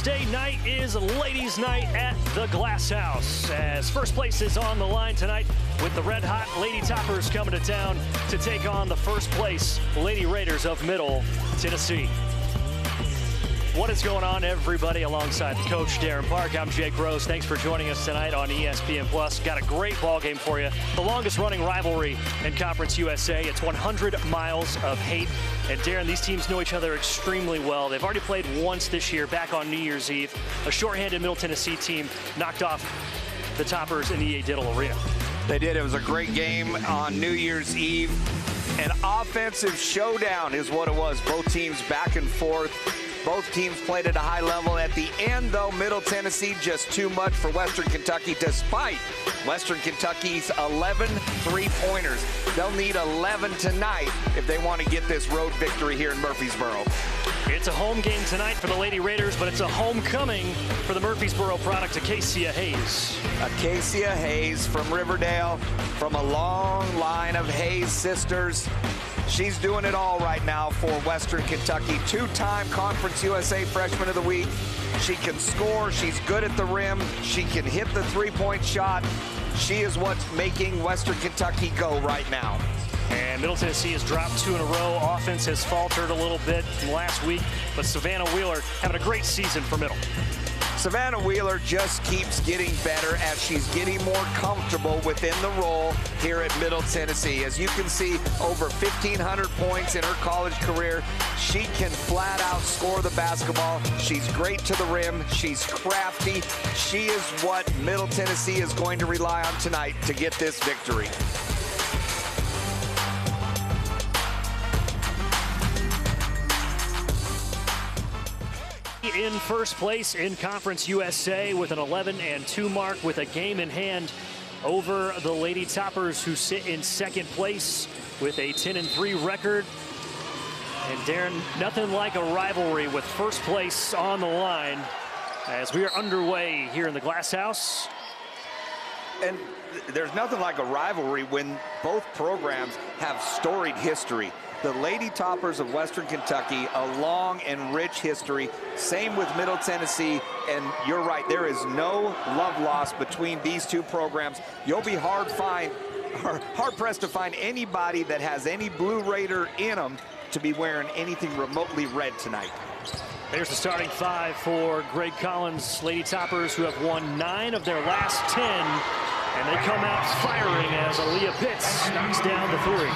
Thursday night is ladies' night at the Glass House, as first place is on the line tonight with the red-hot Lady Toppers coming to town to take on the first place Lady Raiders of Middle Tennessee. What is going on, everybody? Alongside the coach, Darren Park, I'm Jake Gross. Thanks for joining us tonight on ESPN+. Got a great ball game for you. The longest-running rivalry in Conference USA. It's 100 miles of hate. And Darren, these teams know each other extremely well. They've already played once this year, back on New Year's Eve. A shorthanded Middle Tennessee team knocked off the Toppers in the E.A. Diddle Arena. They did. It was a great game on New Year's Eve. An offensive showdown is what it was. Both teams back and forth. Both teams played at a high level. At the end, though, Middle Tennessee just too much for Western Kentucky, despite Western Kentucky's 11 three-pointers. They'll need 11 tonight if they want to get this road victory here in Murfreesboro. It's a home game tonight for the Lady Raiders, but it's a homecoming for the Murfreesboro product, Acacia Hayes. Acacia Hayes from Riverdale, from a long line of Hayes sisters. She's doing it all right now for Western Kentucky. Two-time Conference USA Freshman of the Week. She can score. She's good at the rim. She can hit the three-point shot. She is what's making Western Kentucky go right now. And Middle Tennessee has dropped 2 in a row. Offense has faltered a little bit from last week, but Savannah Wheeler having a great season for Middle. Savannah Wheeler just keeps getting better as she's getting more comfortable within the role here at Middle Tennessee. As you can see, over 1,500 points in her college career. She can flat out score the basketball. She's great to the rim. She's crafty. She is what Middle Tennessee is going to rely on tonight to get this victory. In first place in Conference USA with an 11-2 mark, with a game in hand over the Lady Toppers, who sit in second place with a 10-3 record. And Darren, nothing like a rivalry with first place on the line as we are underway here in the Glass House. And there's nothing like a rivalry when both programs have storied history. The Lady Toppers of Western Kentucky, a long and rich history. Same with Middle Tennessee, and you're right, there is no love lost between these two programs. You'll be hard-pressed to find anybody that has any Blue Raider in them to be wearing anything remotely red tonight. There's the starting 5 for Greg Collins' Lady Toppers, who have won 9 of their last 10. And they come out firing as Aaliyah Pitts knocks down the 3.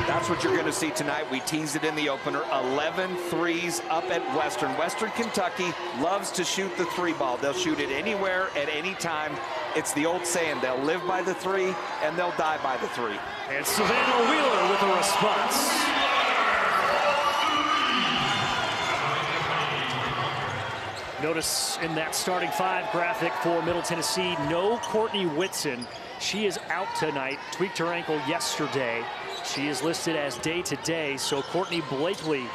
That's what you're going to see tonight. We teased it in the opener. 11 threes up at Western. Western Kentucky loves to shoot the 3 ball. They'll shoot it anywhere at any time. It's the old saying, they'll live by the 3 and they'll die by the 3. And Savannah Wheeler with a response. Notice in that starting 5 graphic for Middle Tennessee, no Courtney Whitson. She is out tonight, tweaked her ankle yesterday. She is listed as day-to-day, so Courtney Blakely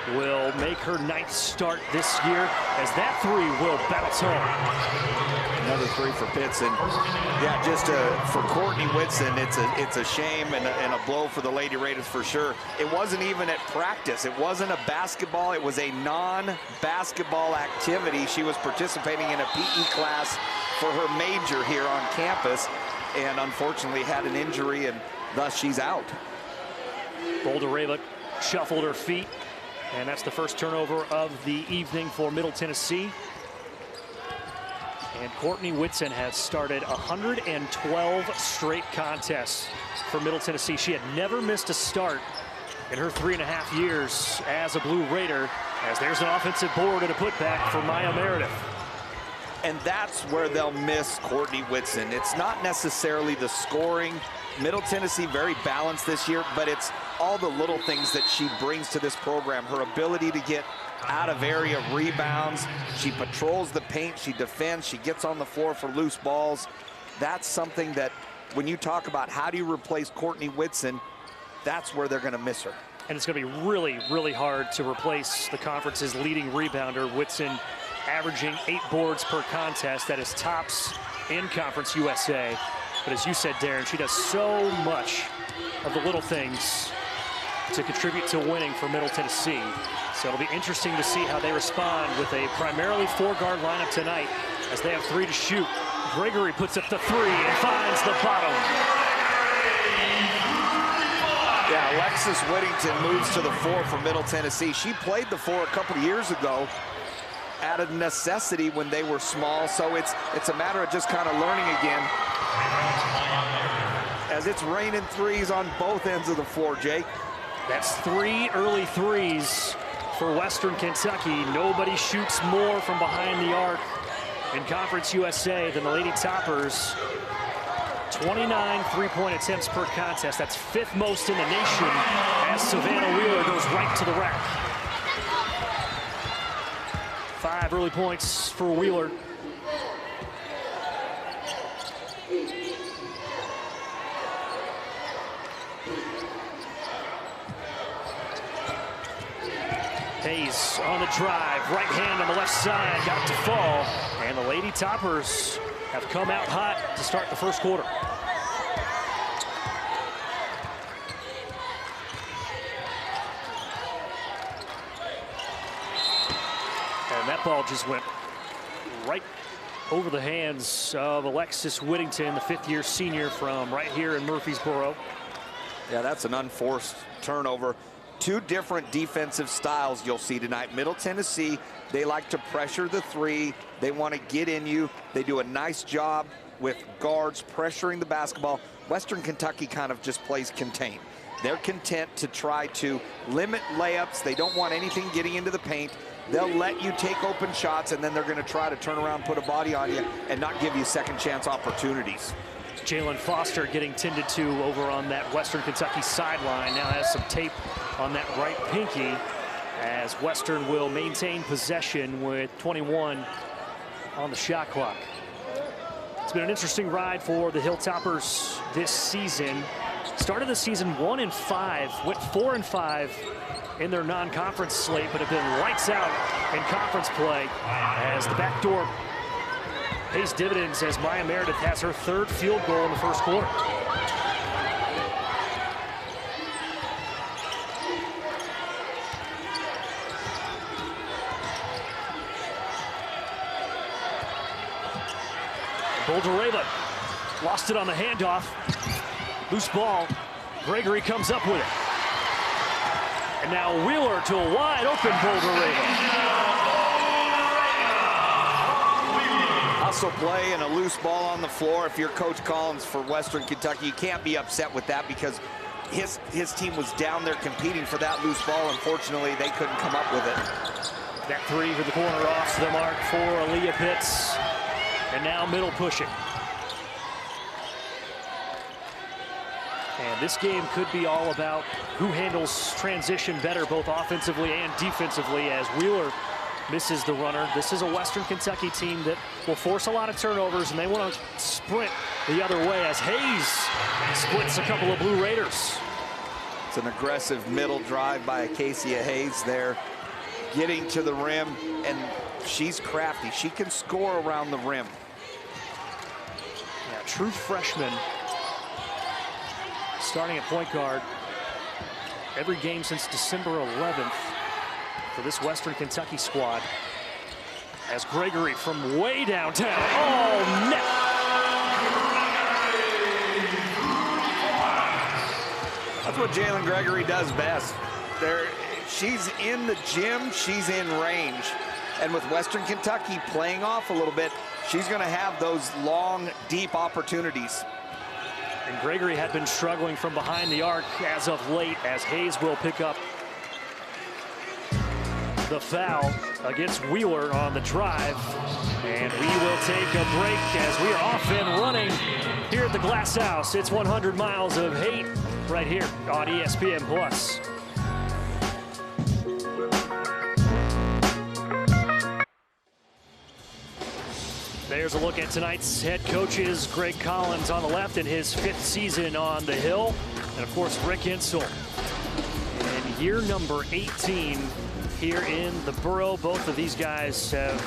will make her 9th start this year as that 3 will bounce home. Another 3 for Pitts, and yeah, just for Courtney Whitson, it's a shame and a blow for the Lady Raiders for sure. It wasn't even at practice. It wasn't a basketball. It was a non-basketball activity. She was participating in a PE class for her major here on campus, and unfortunately had an injury, and thus she's out. Boulder Raybuck shuffled her feet, and that's the first turnover of the evening for Middle Tennessee. And Courtney Whitson has started 112 straight contests for Middle Tennessee. She had never missed a start in her 3.5 years as a Blue Raider, as there's an offensive board and a putback for Maya Meredith. And that's where they'll miss Courtney Whitson. It's not necessarily the scoring. Middle Tennessee very balanced this year, but it's all the little things that she brings to this program. Her ability to get out of area rebounds. She patrols the paint, she defends, she gets on the floor for loose balls. That's something that when you talk about how do you replace Courtney Whitson, that's where they're going to miss her. And it's going to be really, really hard to replace the conference's leading rebounder. Whitson averaging 8 boards per contest. That is tops in Conference USA. But as you said, Darren, she does so much of the little things to contribute to winning for Middle Tennessee. So it'll be interesting to see how they respond with a primarily 4-guard lineup tonight as they have 3 to shoot. Gregory puts up the 3 and finds the bottom. Yeah, Alexis Whittington moves to the 4 for Middle Tennessee. She played the 4 a couple of years ago out of necessity when they were small, so it's a matter of just kind of learning again. As it's raining threes on both ends of the floor, Jake. That's 3 early threes for Western Kentucky. Nobody shoots more from behind the arc in Conference USA than the Lady Toppers. 29 three-point attempts per contest. That's 5th most in the nation as Savannah Wheeler goes right to the rack. 5 early points for Wheeler. Hayes on the drive, right hand on the left side, got to fall, and the Lady Toppers have come out hot to start the first quarter. And that ball just went right over the hands of Alexis Whittington, the 5th-year senior from right here in Murfreesboro. Yeah, that's an unforced turnover. 2 different defensive styles you'll see tonight. Middle Tennessee, they like to pressure the 3. They want to get in you. They do a nice job with guards pressuring the basketball. Western Kentucky kind of just plays contain. They're content to try to limit layups. They don't want anything getting into the paint. They'll let you take open shots, and then they're going to try to turn around, put a body on you, and not give you second chance opportunities. Jalen Foster getting tended to over on that Western Kentucky sideline. Now has some tape on that right pinky as Western will maintain possession with 21 on the shot clock. It's been an interesting ride for the Hilltoppers this season. Started the season 1-5, went 4-5 in their non-conference slate, but have been lights out in conference play as the backdoor pays dividends as Maya Meredith has her 3rd field goal in the first quarter. Boldareva lost it on the handoff. Loose ball. Gregory comes up with it. And now Wheeler to a wide open Boldareva. Hustle play and a loose ball on the floor. If you're Coach Collins for Western Kentucky, you can't be upset with that because his team was down there competing for that loose ball. Unfortunately, they couldn't come up with it. That 3 for the corner off the mark for Aaliyah Pitts. And now Middle pushing. And this game could be all about who handles transition better, both offensively and defensively, as Wheeler misses the runner. This is a Western Kentucky team that will force a lot of turnovers, and they want to sprint the other way as Hayes splits a couple of Blue Raiders. It's an aggressive middle drive by Acacia Hayes there, getting to the rim, and she's crafty. She can score around the rim. Yeah, true freshman. Starting at point guard every game since December 11th for this Western Kentucky squad. As Gregory from way downtown, oh, net. That's what Jalen Gregory does best. She's in the gym, she's in range. And with Western Kentucky playing off a little bit, she's going to have those long, deep opportunities. And Gregory had been struggling from behind the arc as of late, as Hayes will pick up the foul against Wheeler on the drive. And we will take a break as we are off and running here at the Glass House. It's 100 miles of hate right here on ESPN+. There's a look at tonight's head coaches. Greg Collins on the left in his 5th season on the Hill. And, of course, Rick Insell in year number 18 here in the Borough. Both of these guys have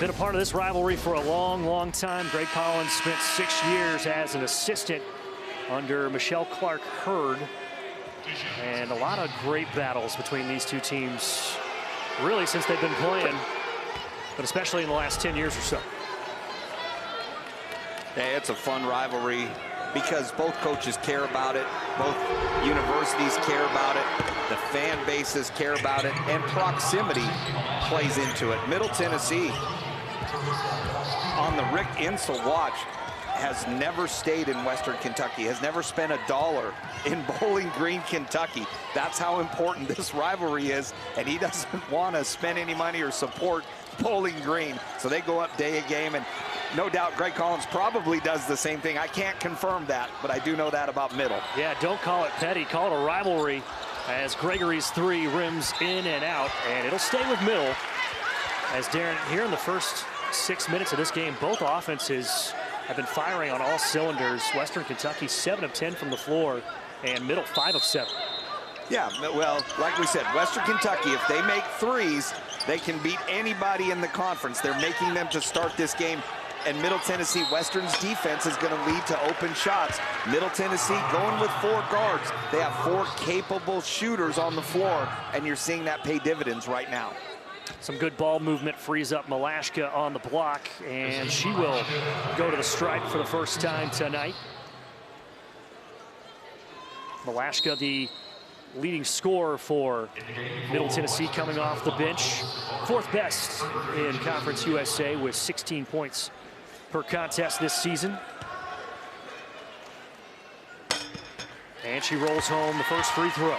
been a part of this rivalry for a long, long time. Greg Collins spent 6 years as an assistant under Michelle Clark Hurd. And a lot of great battles between these two teams, really, since they've been playing, but especially in the last 10 years or so. Yeah, it's a fun rivalry because both coaches care about it, both universities care about it, the fan bases care about it, and proximity plays into it. Middle Tennessee, on the Rick Insel watch, has never stayed in Western Kentucky, has never spent $1 in Bowling Green, Kentucky. That's how important this rivalry is, and he doesn't want to spend any money or support Bowling Green. So they go up day a game, and no doubt Greg Collins probably does the same thing. I can't confirm that, but I do know that about Middle. Yeah, don't call it petty, call it a rivalry, as Gregory's three rims in and out, and it'll stay with Middle. As Darren, here in the first 6 minutes of this game, both offenses have been firing on all cylinders. Western Kentucky 7 of 10 from the floor, and Middle 5 of 7. Yeah, well, like we said, Western Kentucky, if they make threes, they can beat anybody in the conference. They're making them to start this game. And Middle Tennessee, Western's defense is going to lead to open shots. Middle Tennessee going with 4 guards. They have 4 capable shooters on the floor, and you're seeing that pay dividends right now. Some good ball movement frees up Malashka on the block, and she will go to the stripe for the first time tonight. Malashka, the leading scorer for Middle Tennessee, coming off the bench. 4th best in Conference USA with 16 points per contest this season. And she rolls home the first free throw.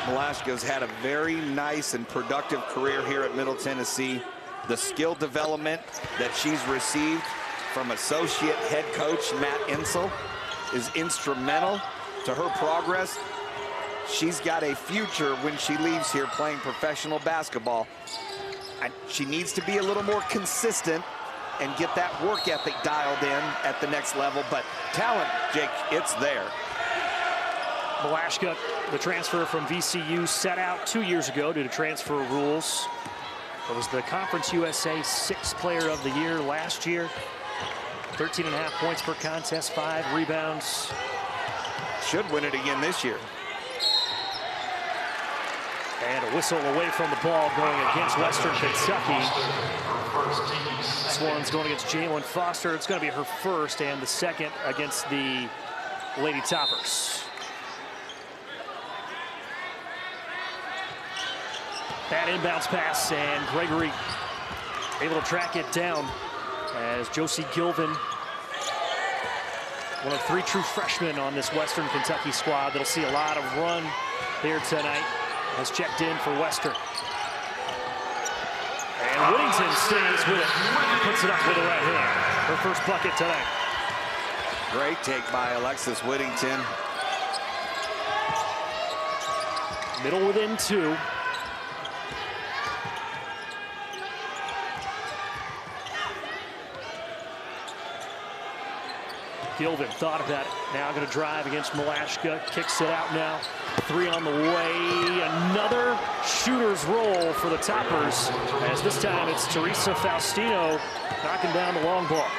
Malashka's had a very nice and productive career here at Middle Tennessee. The skill development that she's received from associate head coach Matt Insel is instrumental to her progress. She's got a future when she leaves here playing professional basketball. And she needs to be a little more consistent and get that work ethic dialed in at the next level. But talent, Jake, it's there. Malashka, the transfer from VCU, set out 2 years ago due to transfer rules. It was the Conference USA 6th Player of the Year last year. 13.5 points per contest, 5 rebounds. Should win it again this year. And a whistle away from the ball going against Western Kentucky. This one's going against Jalen Foster. It's going to be her first and the second against the Lady Toppers. Bad inbounds pass, and Gregory able to track it down as Josie Gilvin, one of 3 true freshmen on this Western Kentucky squad that'll see a lot of run here tonight, has checked in for Western. And Whittington stays with it, puts it up with the right hand. Her first bucket tonight. Great take by Alexis Whittington. Middle within 2. Gilvin thought about it. Now going to drive against Malashka. Kicks it out now. 3 on the way. Another shooter's roll for the Toppers. As this time it's Teresa Faustino knocking down the long ball.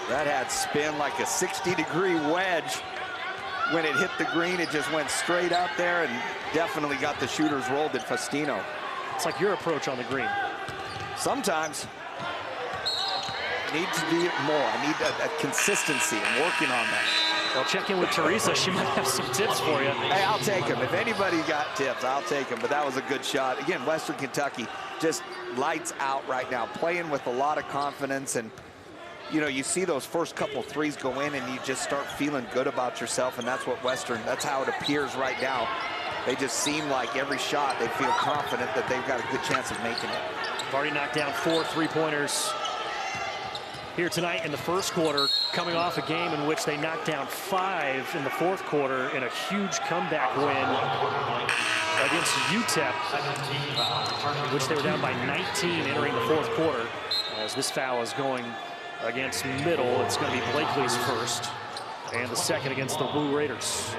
That had spin like a 60-degree wedge. When it hit the green, it just went straight out there and definitely got the shooter's roll to Faustino. It's like your approach on the green. Sometimes. Need to do it more. I need a consistency. I'm working on that. Well, check in with Teresa. She might have some tips for you. Hey, I'll take them. If anybody got tips, I'll take them. But that was a good shot. Again, Western Kentucky just lights out right now, playing with a lot of confidence. And, you know, you see those first couple threes go in and you just start feeling good about yourself. And that's what that's how it appears right now. They just seem like every shot they feel confident that they've got a good chance of making it. They've already knocked down 4 3-pointers here tonight in the first quarter, coming off a game in which they knocked down 5 in the 4th quarter in a huge comeback win against UTEP, in which they were down by 19 entering the 4th quarter. As this foul is going against Middle, it's going to be Blakely's first, and the second against the Blue Raiders.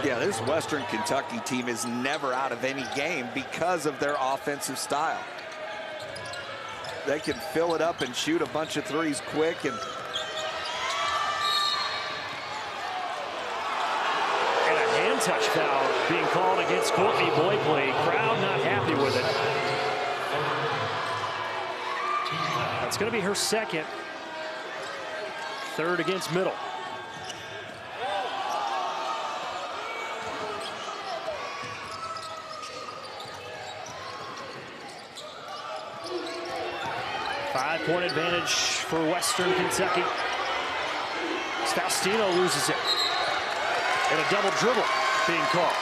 Yeah, this Western Kentucky team is never out of any game because of their offensive style. They can fill it up and shoot a bunch of threes quick. And touch foul being called against Courtney Blakely. Crowd not happy with it. That's going to be her second. Third against Middle. Five-point advantage for Western Kentucky. Faustino loses it. And a double dribble being called.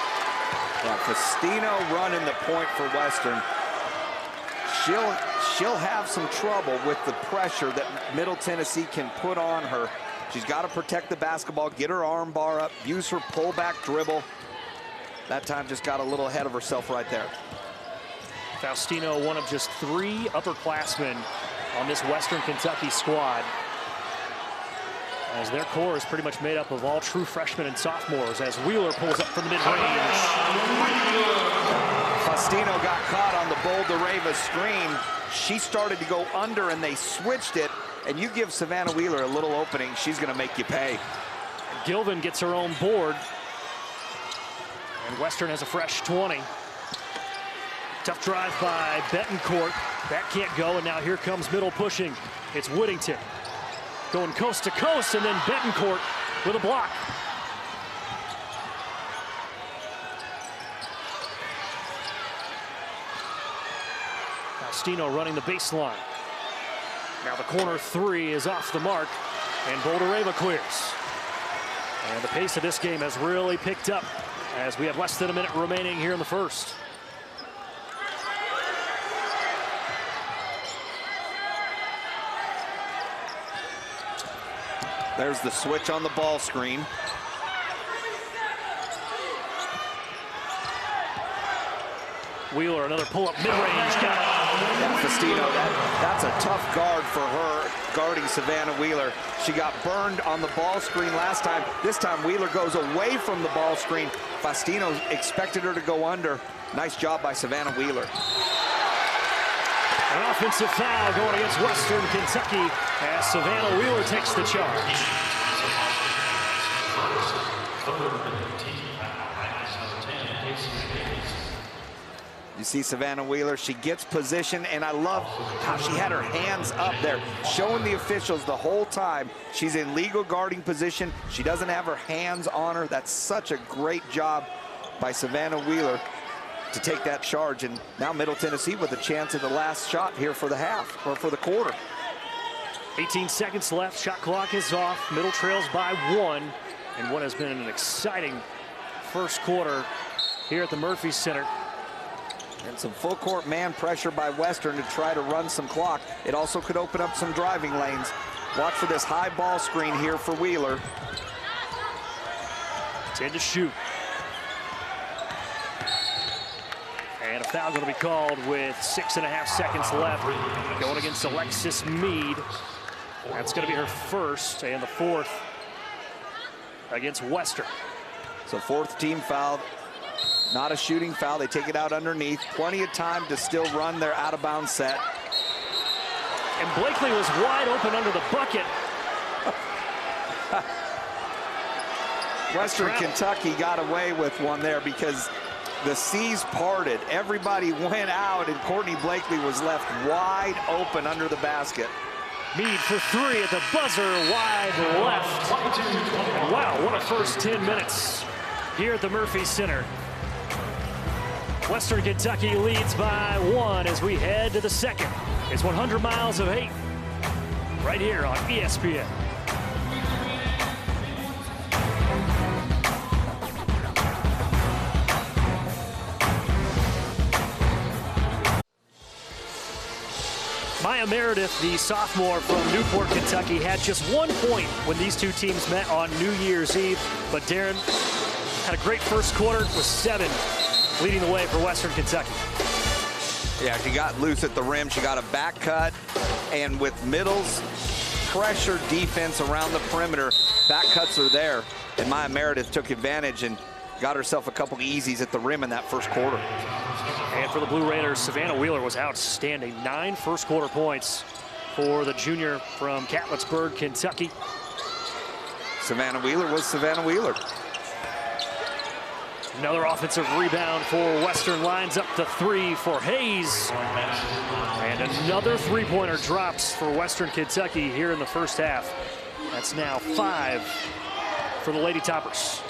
Yeah, Faustino running the point for Western. She'll have some trouble with the pressure that Middle Tennessee can put on her. She's got to protect the basketball, get her arm bar up, use her pullback dribble. That time just got a little ahead of herself right there. Faustino, one of just 3 upperclassmen on this Western Kentucky squad, as their core is pretty much made up of all true freshmen and sophomores, as Wheeler pulls up from the mid-range. Faustino got caught on the Boldareva screen. She started to go under and they switched it, and you give Savannah Wheeler a little opening, she's going to make you pay. Gilvin gets her own board, and Western has a fresh 20. Tough drive by Betancourt. That can't go, and now here comes Middle pushing. It's Whittington going coast to coast, and then Betancourt with a block. Faustino running the baseline. Now the corner 3 is off the mark, and Boldareva clears. And the pace of this game has really picked up as we have less than a minute remaining here in the first. There's the switch on the ball screen. Wheeler, another pull-up mid-range. Yeah, Faustino, that's a tough guard for her, guarding Savannah Wheeler. She got burned on the ball screen last time. This time Wheeler goes away from the ball screen. Faustino expected her to go under. Nice job by Savannah Wheeler. An offensive foul going against Western Kentucky as Savannah Wheeler takes the charge. You see Savannah Wheeler, she gets position, and I love how she had her hands up there, showing the officials the whole time she's in legal guarding position. She doesn't have her hands on her. That's such a great job by Savannah Wheeler to take that charge. And now Middle Tennessee with a chance at the last shot here for the half, or for the quarter. 18 seconds left, shot clock is off. Middle trails by 1, and what has been an exciting first quarter here at the Murphy Center. And some full court man pressure by Western to try to run some clock. It also could open up some driving lanes. Watch for this high ball screen here for Wheeler. 10 to shoot. And a foul going to be called with 6.5 seconds left. Going against Alexis Mead. That's going to be her first and the 4th against Western. So 4th team foul. Not a shooting foul. They take it out underneath. Plenty of time to still run their out-of-bounds set. And Blakely was wide open under the bucket. Western Kentucky got away with one there because the seas parted. Everybody went out, and Courtney Blakely was left wide open under the basket. Mead for 3 at the buzzer, wide left. And wow, what a first 10 minutes here at the Murphy Center. Western Kentucky leads by 1 as we head to the second. It's 100 miles of hate right here on ESPN. Maya Meredith, the sophomore from Newport, Kentucky, had just 1 point when these two teams met on New Year's Eve. But Darren had a great first quarter with 7, leading the way for Western Kentucky. Yeah, she got loose at the rim. She got a back cut, and with Middle's pressure defense around the perimeter, back cuts are there. And Maya Meredith took advantage and got herself a couple easies at the rim in that first quarter. And for the Blue Raiders, Savannah Wheeler was outstanding. 9 first quarter points for the junior from Catlettsburg, Kentucky. Savannah Wheeler was Savannah Wheeler. Another offensive rebound for Western, lines up the three for Hayes. And another three-pointer drops for Western Kentucky here in the first half. That's now 5 for the Lady Toppers.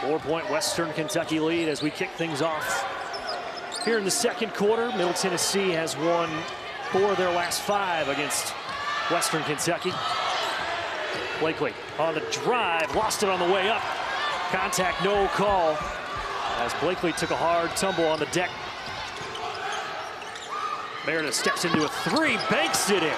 Four-point Western Kentucky lead as we kick things off. Here in the second quarter, Middle Tennessee has won 4 of their last 5 against Western Kentucky. Blakely on the drive, lost it on the way up. Contact, no call, as Blakely took a hard tumble on the deck. Meredith steps into a three, banks it in.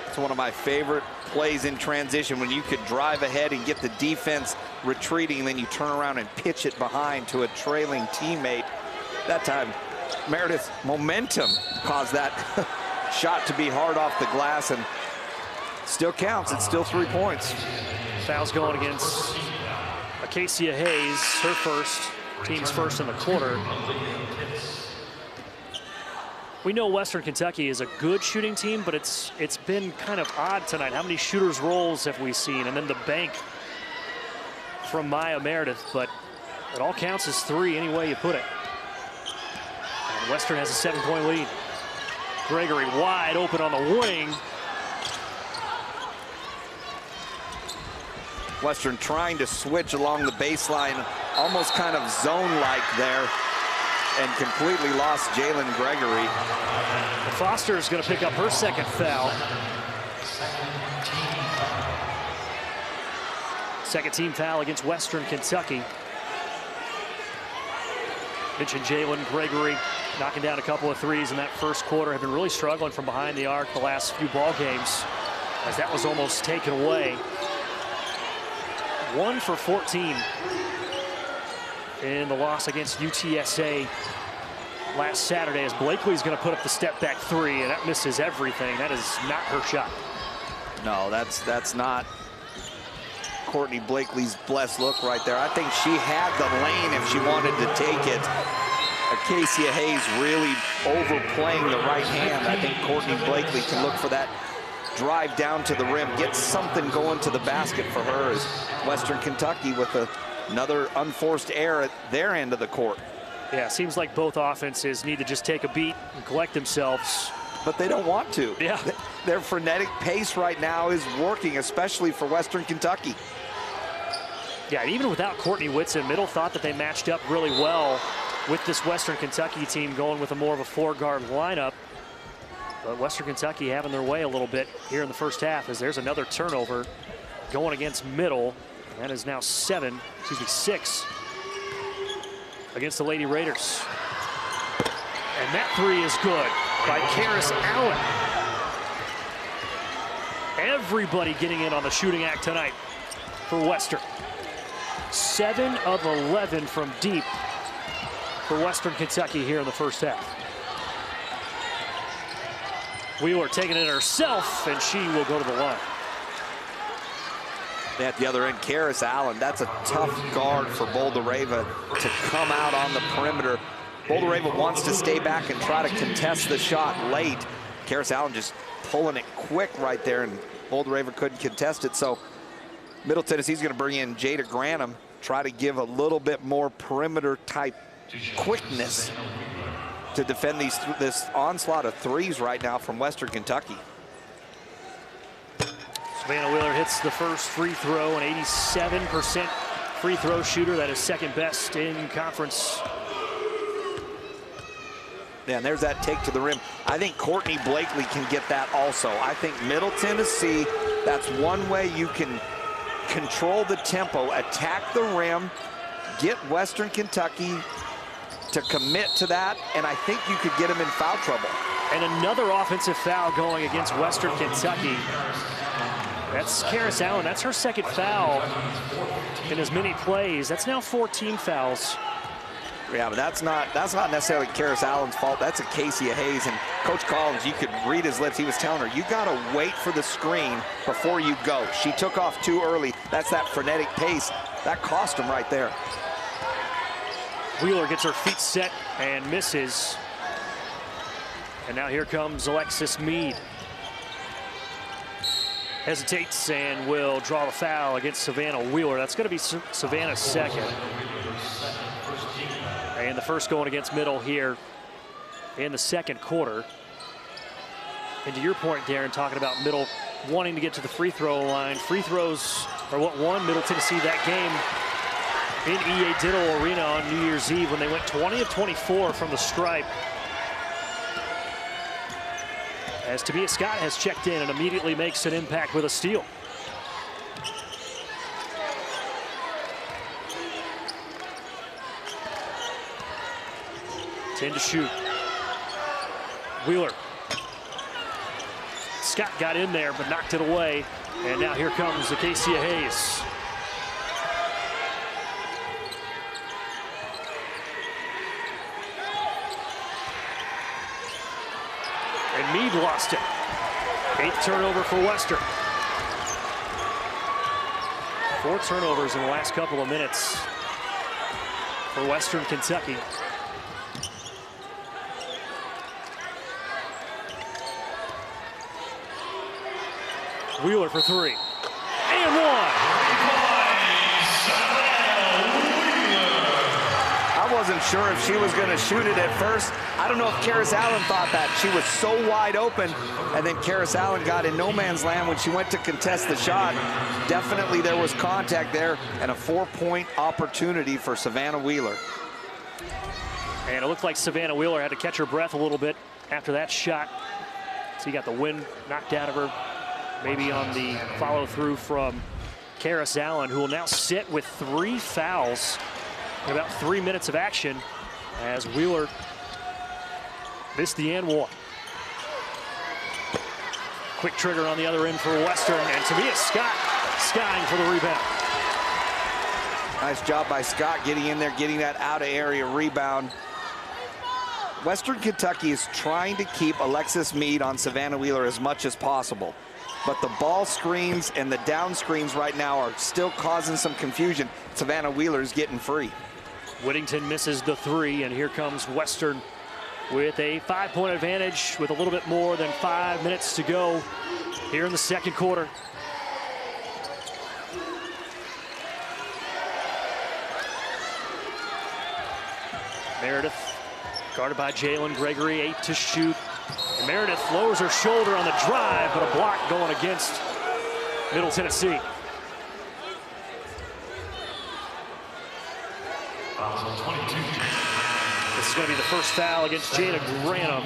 It's one of my favorite plays in transition, when you could drive ahead and get the defense retreating, and then you turn around and pitch it behind to a trailing teammate. That time, Meredith's momentum caused that shot to be hard off the glass, and still counts. It's still 3 points. Foul's going against Acacia Hayes, her first, team's first in the quarter. We know Western Kentucky is a good shooting team, but it's been kind of odd tonight. How many shooters' rolls have we seen? And then the bank from Maya Meredith, but it all counts as 3 any way you put it. And Western has a 7-point lead. Gregory wide open on the wing. Western trying to switch along the baseline, almost kind of zone-like there, and completely lost Jalen Gregory. Foster is going to pick up her second foul. Second team foul against Western Kentucky. Mentioned Jalen Gregory knocking down a couple of threes in that first quarter. Have been really struggling from behind the arc the last few ball games, as that was almost taken away. 1 for 14 in the loss against UTSA last Saturday, as Blakely's going to put up the step back 3, and that misses everything. That is not her shot. No, that's not Courtney Blakely's blessed look right there. I think she had the lane if she wanted to take it. Acacia Hayes really overplaying the right hand. I think Courtney Blakely can look for that drive down to the rim, get something going to the basket for her, as Western Kentucky with another unforced error at their end of the court. Yeah, it seems like both offenses need to just take a beat and collect themselves. But they don't want to. Yeah. Their frenetic pace right now is working, especially for Western Kentucky. Yeah, even without Courtney Whitson, Middle thought that they matched up really well with this Western Kentucky team, going with a more of a 4-guard lineup. But Western Kentucky having their way a little bit here in the first half, as there's another turnover going against Middle. That is now 6 against the Lady Raiders. And that 3 is good by Karis Allen. Everybody getting in on the shooting act tonight for Western. 7 of 11 from deep for Western Kentucky here in the first half. Wheeler taking it herself, and she will go to the line. At the other end, Karis Allen, that's a tough guard for Bouldereva to come out on the perimeter. Bouldereva wants to stay back and try to contest the shot late. Karis Allen just pulling it quick right there, and Bouldereva couldn't contest it. So Middle Tennessee's going to bring in Jada Granum, try to give a little bit more perimeter type quickness to defend this onslaught of threes right now from Western Kentucky. Savannah Wheeler hits the first free throw, an 87% free throw shooter. That is second best in conference. Yeah, and there's that take to the rim. I think Courtney Blakely can get that also. I think Middle Tennessee, that's one way you can control the tempo, attack the rim, get Western Kentucky to commit to that, and I think you could get them in foul trouble. And another offensive foul going against Western Kentucky. That's Karis Allen. That's her second foul in as many plays. That's now 14 fouls. Yeah, but that's not necessarily Karis Allen's fault. That's Acacia Hayes. And Coach Collins, you could read his lips. He was telling her, you got to wait for the screen before you go. She took off too early. That's that frenetic pace. That cost him right there. Wheeler gets her feet set and misses. And now here comes Alexis Mead. Hesitates and will draw the foul against Savannah Wheeler. That's going to be Savannah's second. And the first going against Middle here in the second quarter. And to your point, Darren, talking about Middle wanting to get to the free throw line. Free throws are what won Middle Tennessee that game in E.A. Diddle Arena on New Year's Eve when they went 20 of 24 from the stripe. As Tamia Scott has checked in and immediately makes an impact with a steal. Ten to shoot. Wheeler. Scott got in there but knocked it away. And now here comes Acacia Hayes. And Mead lost it. 8th turnover for Western. 4 turnovers in the last couple of minutes for Western Kentucky. Wheeler for 3. And 1. I wasn't sure if she was going to shoot it at first. I don't know if Karis Allen thought that. She was so wide open, and then Karis Allen got in no man's land when she went to contest the shot. Definitely there was contact there, and a 4-point opportunity for Savannah Wheeler. And it looked like Savannah Wheeler had to catch her breath a little bit after that shot. So you got the wind knocked out of her, maybe on the follow-through from Karis Allen, who will now sit with 3 fouls in about 3 minutes of action as Wheeler missed the and one. Quick trigger on the other end for Western, and Tamia Scott skying for the rebound. Nice job by Scott getting in there, getting that out-of-area rebound. Western Kentucky is trying to keep Alexis Mead on Savannah Wheeler as much as possible. But the ball screens and the down screens right now are still causing some confusion. Savannah Wheeler's getting free. Whittington misses the 3, and here comes Western with a 5-point advantage with a little bit more than 5 minutes to go here in the second quarter. Meredith guarded by Jalen Gregory, 8 to shoot. And Meredith lowers her shoulder on the drive, but a block going against Middle Tennessee. This is going to be the first foul against Jada Granum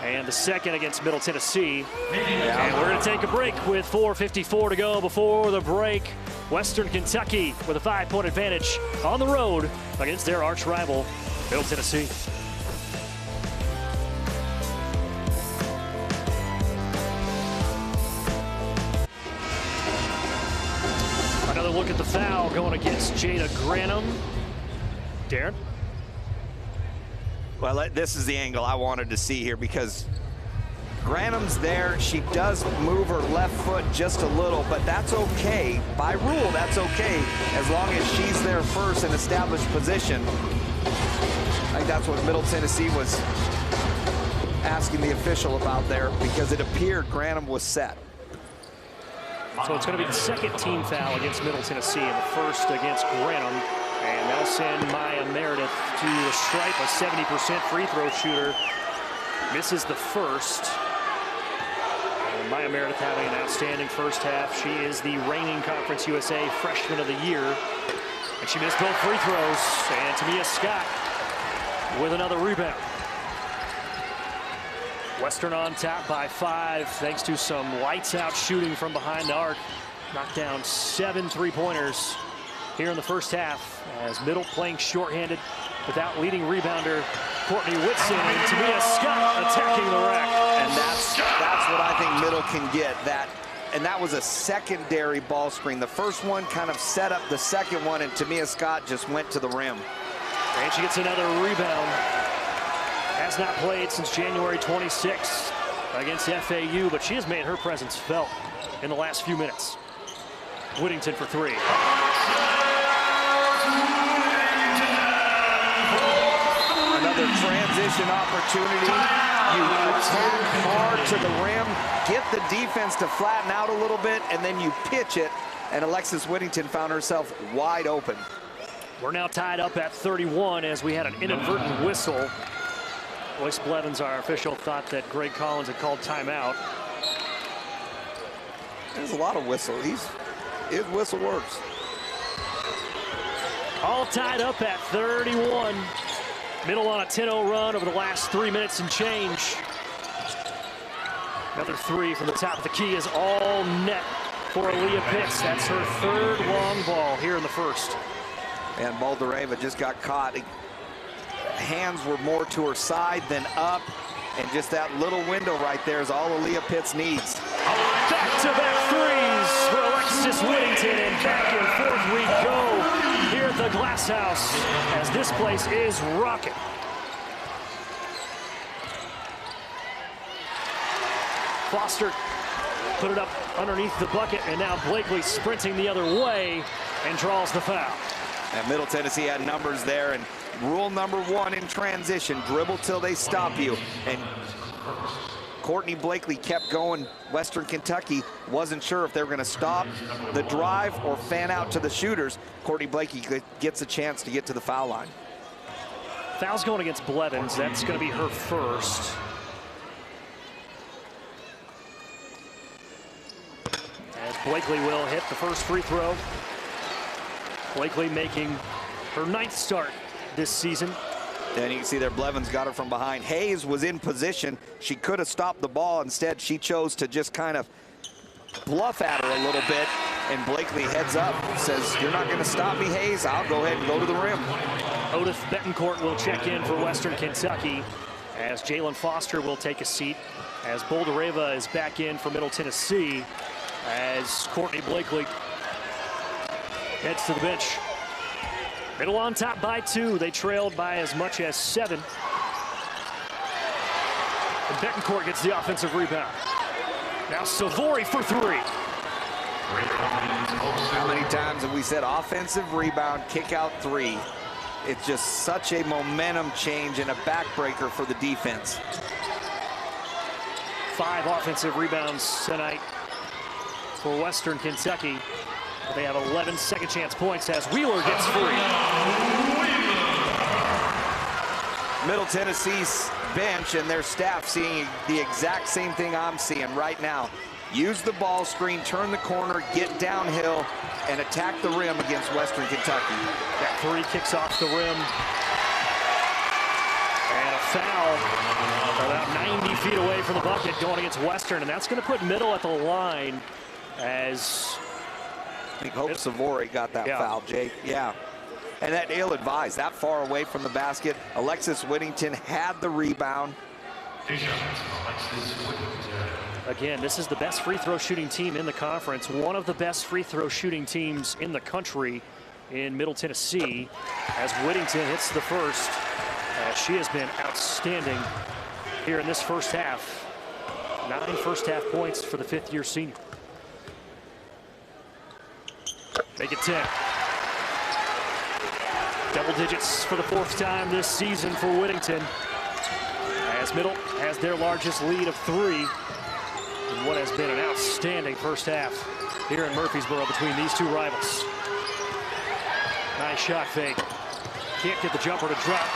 and the second against Middle Tennessee. And we're going to take a break with 4:54 to go before the break. Western Kentucky with a 5-point advantage on the road against their arch rival, Middle Tennessee. Another look at the foul going against Jada Granum. Darren? Well, this is the angle I wanted to see here because Granum's there. She does move her left foot just a little, but that's okay. By rule, that's okay as long as she's there first in established position. I think that's what Middle Tennessee was asking the official about there because it appeared Granum was set. So it's going to be the second team foul against Middle Tennessee and the first against Granum. And that'll send Maya Meredith to the stripe, a 70% free throw shooter. Misses the first. And Maya Meredith having an outstanding first half. She is the reigning Conference USA Freshman of the Year. And she missed both free throws. And Tamia Scott with another rebound. Western on top by 5 thanks to some lights out shooting from behind the arc. Knocked down 7 three-pointers here in the first half as Middle playing shorthanded without leading rebounder Courtney Whitson, and Tamia Scott attacking the rack. And that's what I think Middle can get. And that was a secondary ball screen. The first one kind of set up the second one, and Tamia Scott just went to the rim. And she gets another rebound. Has not played since January 26th against FAU, but she has made her presence felt in the last few minutes. Whittington for 3. Another another transition opportunity. You attack hard to the rim, get the defense to flatten out a little bit, and then you pitch it, and Alexis Whittington found herself wide open. We're now tied up at 31 as we had an inadvertent whistle. Royce Blevins, our official, thought that Greg Collins had called timeout. There's a lot of whistle. His whistle works. All tied up at 31. Middle on a 10-0 run over the last 3 minutes and change. Another three from the top of the key is all net for Aaliyah Pitts. That's her third long ball here in the first. And Bouldereva just got caught. Hands were more to her side than up. And just that little window right there is all Aaliyah Pitts needs. Back-to-back threes for Alexis Whittington, and back and forth we go here at the Glass House as this place is rocking. Foster put it up underneath the bucket, and now Blakely sprinting the other way and draws the foul. And Middle Tennessee had numbers there, and rule number one in transition, dribble till they stop you. And Courtney Blakely kept going. Western Kentucky wasn't sure if they were going to stop the drive or fan out to the shooters. Courtney Blakely gets a chance to get to the foul line. Foul's going against Blevins. That's going to be her first. As Blakely will hit the first free throw. Blakely making her 9th start this season. And you can see there Blevins got her from behind. Hayes was in position. She could have stopped the ball. Instead, she chose to just kind of bluff at her a little bit. And Blakely heads up, says, "You're not going to stop me, Hayes. I'll go ahead and go to the rim." Otis Betancourt will check in for Western Kentucky as Jalen Foster will take a seat as Bouldereva is back in for Middle Tennessee as Courtney Blakely heads to the bench. Middle on top by 2. They trailed by as much as 7. And Betancourt gets the offensive rebound. Now Savori for 3. How many times have we said offensive rebound, kick out 3? It's just such a momentum change and a backbreaker for the defense. 5 offensive rebounds tonight for Western Kentucky. They have 11 second chance points as Wheeler gets free. Middle Tennessee's bench and their staff seeing the exact same thing I'm seeing right now. Use the ball screen, turn the corner, get downhill, and attack the rim against Western Kentucky. That 3 kicks off the rim. And a foul about 90 feet away from the bucket going against Western, and that's going to put Middle at the line as I think Hope Savori got that foul, Jake. Yeah. And that ill-advised, that far away from the basket. Alexis Whittington had the rebound. Again, this is the best free throw shooting team in the conference. One of the best free throw shooting teams in the country in Middle Tennessee as Whittington hits the first. She has been outstanding here in this first half. 9 first half points for the 5th-year senior. Make it 10. Double digits for the 4th time this season for Whittington. As Middle has their largest lead of 3 in what has been an outstanding first half here in Murfreesboro between these two rivals. Nice shot fake. Can't get the jumper to drop.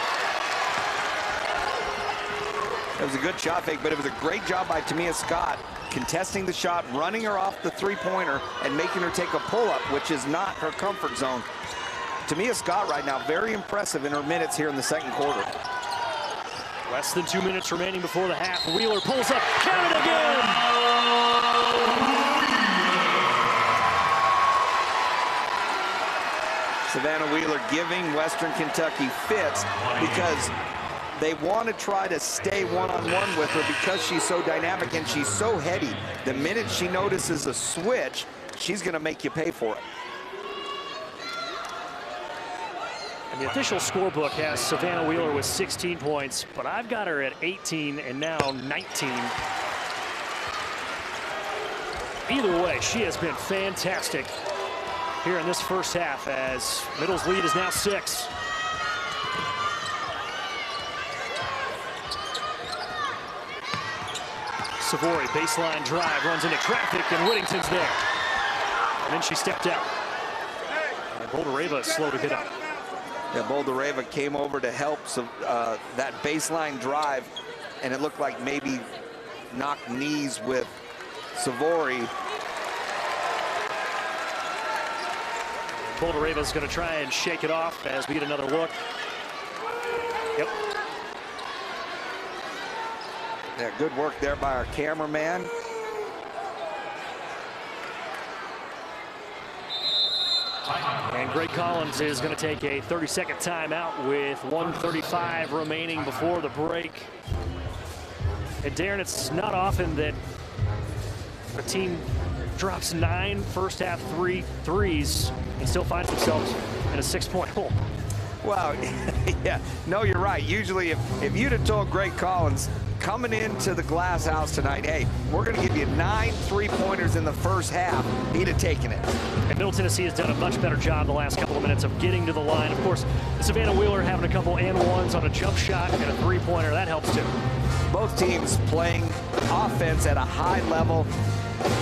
It was a good shot fake, but it was a great job by Tamia Scott contesting the shot, running her off the three-pointer, and making her take a pull-up, which is not her comfort zone. Tamia Scott right now, very impressive in her minutes here in the 2nd quarter. Less than 2 minutes remaining before the half. Wheeler pulls up, count it again! Savannah Wheeler giving Western Kentucky fits because they want to try to stay one-on-one with her because she's so dynamic and she's so heady. The minute she notices a switch, she's going to make you pay for it. And the official scorebook has Savannah Wheeler with 16 points, but I've got her at 18 and now 19. Either way, she has been fantastic here in this first half as Middle's lead is now 6. Savory, baseline drive, runs into traffic, and Whittington's there. And then she stepped out. And Boldareva is slow to get up. Yeah, Boldareva came over to help that baseline drive, and it looked like maybe knocked knees with Savory. Boldareva's going to try and shake it off as we get another look. Yep. Yeah, good work there by our cameraman. And Greg Collins is going to take a 30-second timeout with 1:35 remaining before the break. And Darren, it's not often that a team drops 9 first-half threes and still finds themselves in a 6-point hole. Well, yeah, no, you're right. Usually if you'd have told Greg Collins coming into the Glass House tonight, hey, we're going to give you 9 3-pointers in the first half, he'd have taken it. And Middle Tennessee has done a much better job the last couple of minutes of getting to the line. Of course, Savannah Wheeler having a couple and ones on a jump shot and a 3-pointer. That helps too. Both teams playing offense at a high level.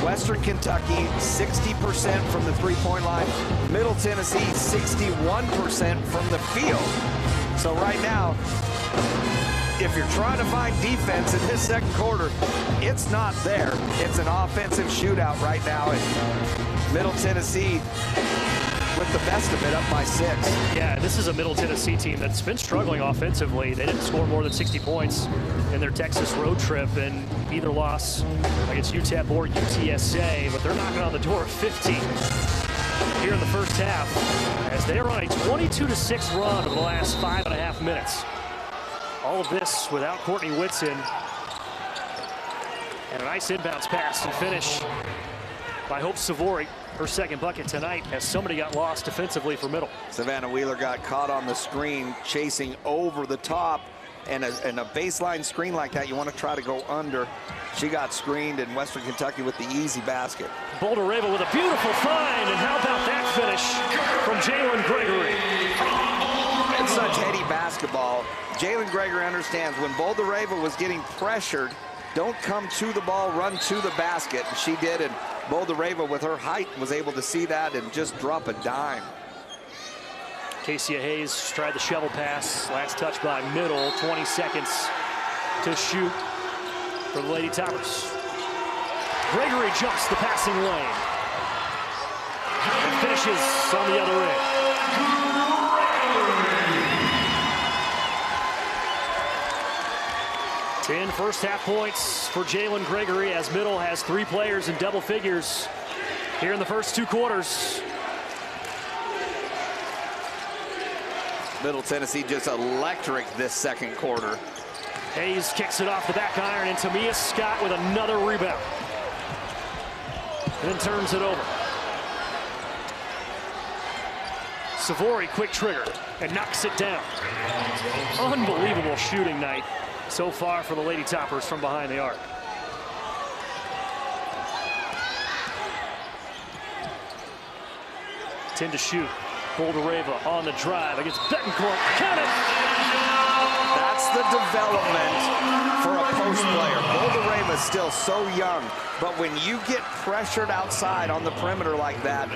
Western Kentucky, 60% from the 3-point line. Middle Tennessee, 61% from the field. So right now, if you're trying to find defense in this second quarter, it's not there. It's an offensive shootout right now. And Middle Tennessee with the best of it, up by 6. Yeah, this is a Middle Tennessee team that's been struggling offensively. They didn't score more than 60 points in their Texas road trip, and either loss against UTEP or UTSA, but they're knocking on the door of 50 here in the first half as they are on a 22-6 run over the last 5.5 minutes. All of this without Courtney Whitson. And a nice inbounds pass and finish by Hope Savory. Her second bucket tonight as somebody got lost defensively for Middle. Savannah Wheeler got caught on the screen chasing over the top, and a baseline screen like that, you want to try to go under. She got screened, in Western Kentucky with the easy basket. Boldareva with a beautiful find, and how about that finish from Jalen Gregory? It's such heady basketball. Jalen Gregory understands when Boldareva was getting pressured, don't come to the ball, run to the basket. And she did, and Boldareva with her height was able to see that and just drop a dime. Casey Hayes tried the shovel pass. Last touch by Middle. 20 seconds to shoot for the Lady Toppers. Gregory jumps the passing lane and finishes on the other end. Ten first-half points for Jalen Gregory as Middle has 3 players in double figures here in the first 2 quarters. Middle Tennessee just electric this second quarter. Hayes kicks it off the back iron, and Tamia Scott with another rebound. And then turns it over. Savory, quick trigger, and knocks it down. Unbelievable shooting night so far for the Lady Toppers from behind the arc. Ten to shoot. Boldareva on the drive against Betancourt. Count it! That's the development for a post player. Boldareva is still so young, but when you get pressured outside on the perimeter like that,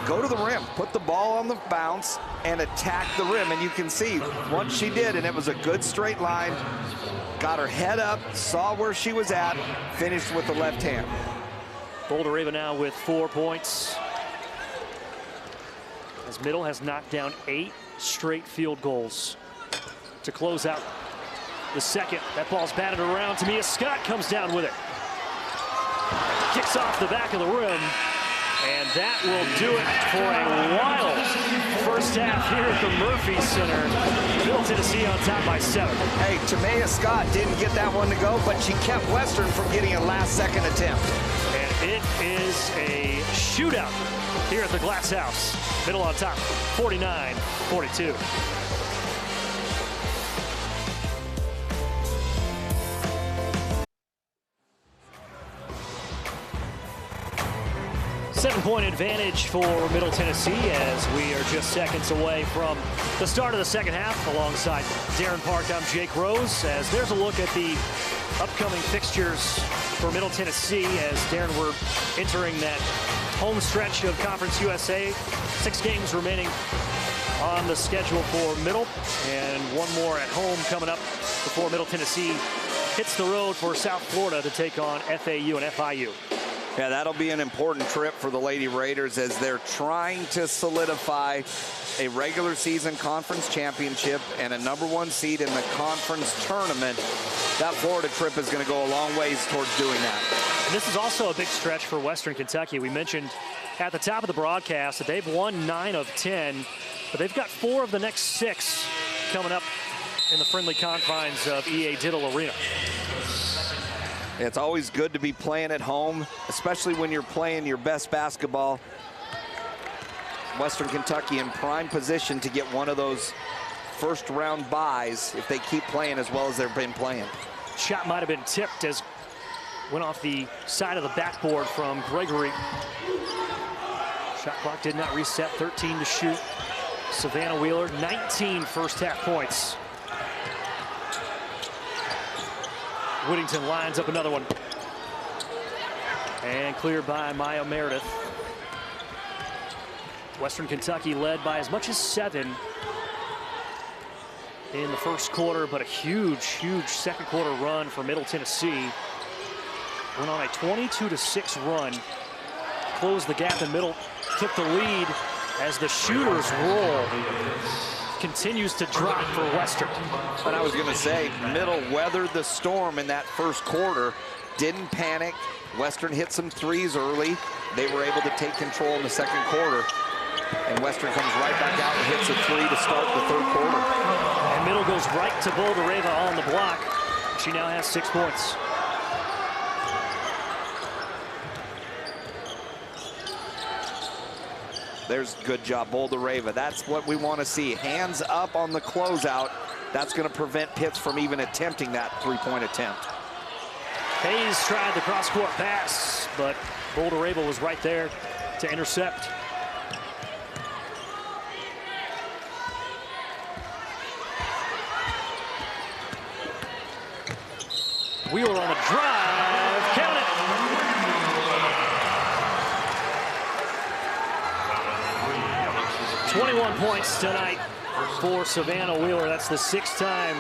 go to the rim, put the ball on the bounce, and attack the rim. And you can see once she did, and it was a good straight line, got her head up, saw where she was at, finished with the left hand. Boldareva now with 4 points. As Middle has knocked down 8 straight field goals to close out the second. That ball's batted around. Tamia Scott comes down with it. Kicks off the back of the rim. And that will do it for a wild first half here at the Murphy Center. Middle Tennessee on top by 7. Hey, Tamia Scott didn't get that one to go, but she kept Western from getting a last-second attempt. And it is a shootout here at the Glass House. Middle on top, 49-42. Seven-point advantage for Middle Tennessee as we are just seconds away from the start of the second half. Alongside Darren Park, I'm Jake Rose, as there's a look at the upcoming fixtures for Middle Tennessee as Darren, we're entering that home stretch of Conference USA. 6 games remaining on the schedule for Middle, and one more at home coming up before Middle Tennessee hits the road for South Florida to take on FAU and FIU. Yeah, that'll be an important trip for the Lady Raiders as they're trying to solidify a regular season conference championship and a #1 seed in the conference tournament. That Florida trip is going to go a long ways towards doing that. And this is also a big stretch for Western Kentucky. We mentioned at the top of the broadcast that they've won 9 of 10, but they've got 4 of the next 6 coming up in the friendly confines of EA Diddle Arena. It's always good to be playing at home, especially when you're playing your best basketball. Western Kentucky in prime position to get one of those first-round buys if they keep playing as well as they've been playing. Shot might have been tipped as went off the side of the backboard from Gregory. Shot clock did not reset, 13 to shoot. Savannah Wheeler, 19 first-half points. Whittington lines up another one. And cleared by Maya Meredith. Western Kentucky led by as much as 7 in the first quarter, but a huge, huge second quarter run for Middle Tennessee. Went on a 22-6 run. Closed the gap in Middle, took the lead as the shooters roll. Continues to drop for Western. And I was going to say, Middle weathered the storm in that first quarter, didn't panic. Western hit some threes early. They were able to take control in the second quarter. And Western comes right back out and hits a 3 to start the third quarter. And Middle goes right to Boldareva on the block. She now has 6 points. There's a good job, Boldareva. That's what we want to see. Hands up on the closeout. That's going to prevent Pitts from even attempting that 3-point attempt. Hayes tried the cross-court pass, but Boldareva was right there to intercept. Wheeler on the drive, count it. .21 points tonight for Savannah Wheeler. That's the 6th time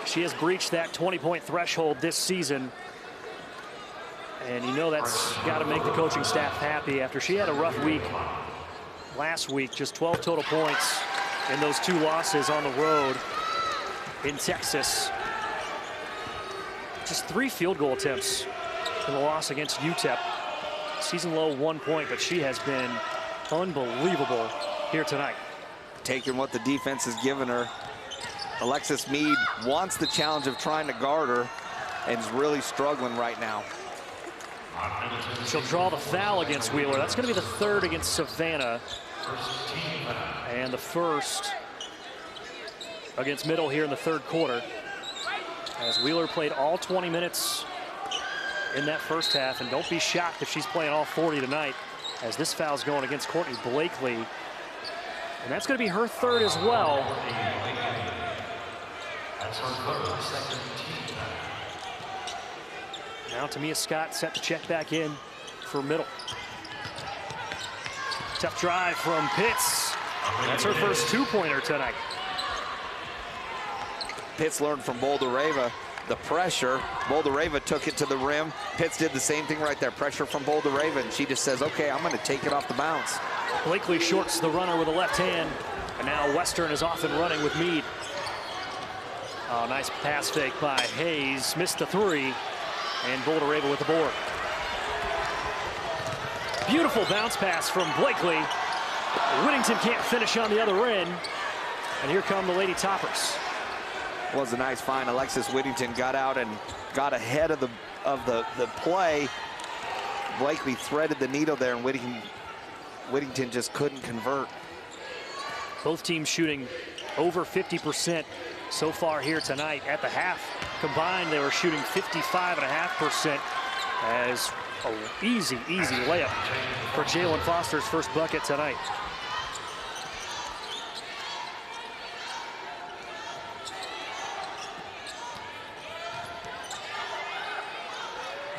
she has breached that 20-point threshold this season. And you know that's got to make the coaching staff happy after she had a rough week last week. Just 12 total points in those 2 losses on the road in Texas. Just 3 field goal attempts in the loss against UTEP. Season low 1 point, but she has been unbelievable here tonight. Taking what the defense has given her. Alexis Mead wants the challenge of trying to guard her and is really struggling right now. She'll draw the foul against Wheeler. That's going to be the 3rd against Savannah. And the 1st against Middle here in the 3rd quarter. As Wheeler played all 20 minutes in that first half. And don't be shocked if she's playing all 40 tonight, as this foul's going against Courtney Blakely. And that's going to be her 3rd as well. Now Tamia Scott set to check back in for Middle. Tough drive from Pitts. That's her first 2-pointer tonight. Pitts learned from Boldareva the pressure. Boldareva took it to the rim. Pitts did the same thing right there. Pressure from Boldareva, and she just says, okay, I'm going to take it off the bounce. Blakely shorts the runner with a left hand, and now Western is off and running with Mead. Oh, nice pass fake by Hayes. Missed the 3, and Boldareva with the board. Beautiful bounce pass from Blakely. Whittington can't finish on the other end, and here come the Lady Toppers. Was a nice find. Alexis Whittington got out and got ahead of the play. Blakely threaded the needle there, and Whittington just couldn't convert. Both teams shooting over 50% so far here tonight. At the half combined, they were shooting 55.5% as an easy layup for Jalen Foster's first bucket tonight.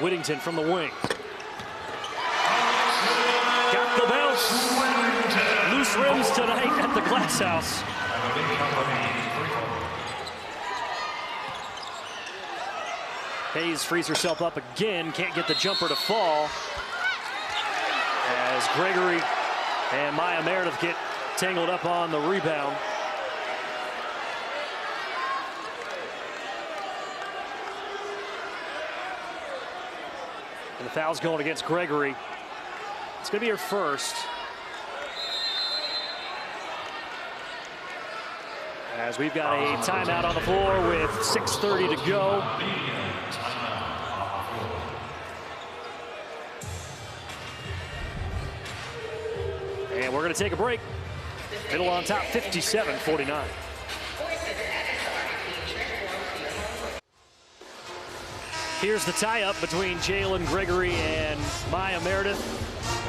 Whittington from the wing. Got the bounce. Loose rims tonight at the Glass House. Hayes frees herself up again. Can't get the jumper to fall. As Gregory and Maya Meredith get tangled up on the rebound. And the foul's going against Gregory. It's going to be her first. As we've got a timeout on the floor with 6:30 to go. And we're going to take a break. Middle on top, 57-49. Here's the tie-up between Jalen Gregory and Maya Meredith.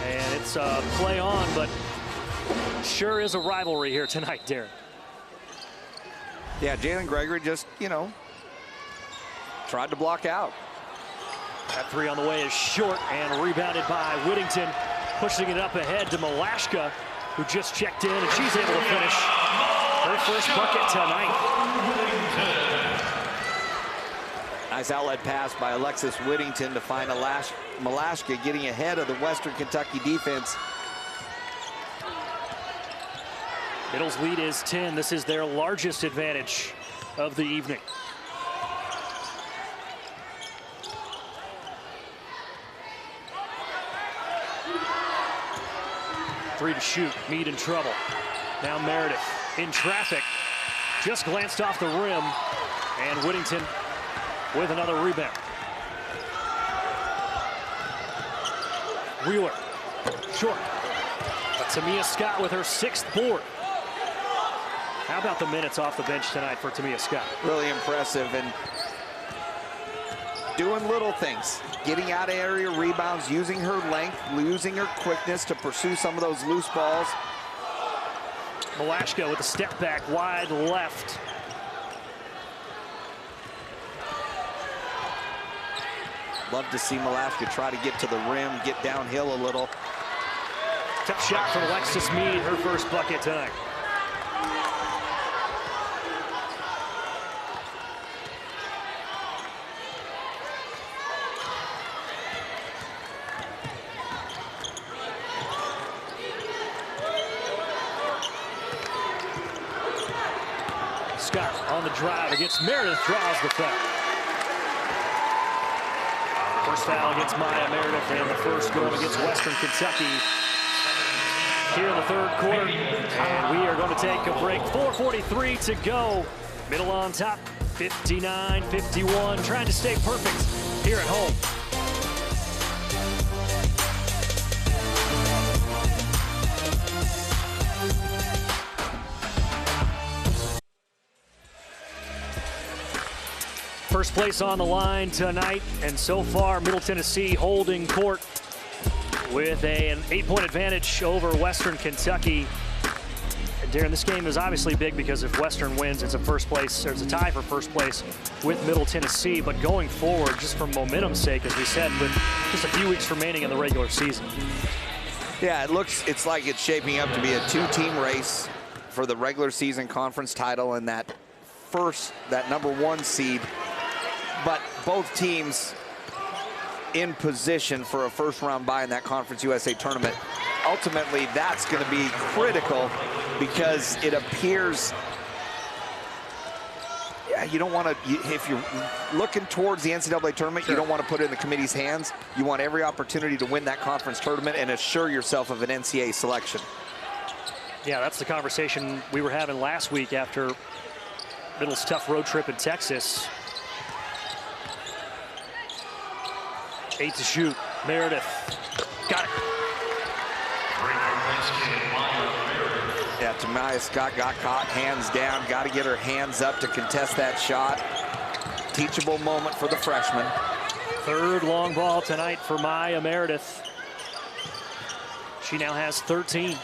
And it's a play on, but sure is a rivalry here tonight, Darren. Yeah, Jalen Gregory just, you know, tried to block out. That three on the way is short and rebounded by Whittington. Pushing it up ahead to Malashka, who just checked in, and she's able to finish her first bucket tonight. Nice outlet pass by Alexis Whittington to find Malashka getting ahead of the Western Kentucky defense. Middle's lead is 10. This is their largest advantage of the evening. Three to shoot, Meade in trouble. Now Meredith in traffic, just glanced off the rim, and Whittington with another rebound. Wheeler, short. But Tamia Scott with her 6th board. How about the minutes off the bench tonight for Tamia Scott? Really impressive, and doing little things. Getting out of area rebounds, using her length, using her quickness to pursue some of those loose balls. Malashka with a step back wide left. Love to see Malashka try to get to the rim, get downhill a little. Tough shot from Alexis Meade, her first bucket tonight. Scott on the drive against Meredith, draws the foul. First foul against Maya Meredith, and the first going against Western Kentucky here in the 3rd quarter. And we are going to take a break. 4:43 to go. Middle on top, 59-51. Trying to stay perfect here at home. First place on the line tonight, and so far Middle Tennessee holding court with an 8-point advantage over Western Kentucky. And Darren, this game is obviously big because if Western wins, it's a first place, there's a tie for first place with Middle Tennessee. But going forward, just for momentum's sake, as we said, with just a few weeks remaining in the regular season. Yeah, it's like it's shaping up to be a 2-team race for the regular season conference title and that number 1 seed. But both teams in position for a first-round bye in that Conference USA tournament. Ultimately, that's going to be critical because it appears, yeah, you don't want to, if you're looking towards the NCAA tournament, sure, you don't want to put it in the committee's hands. You want every opportunity to win that conference tournament and assure yourself of an NCAA selection. Yeah, that's the conversation we were having last week after Middle's tough road trip in Texas. 8 to shoot. Meredith got it. Yeah, Tamia Scott got caught hands down. Got to get her hands up to contest that shot. Teachable moment for the freshman. 3rd long ball tonight for Maya Meredith. She now has 13.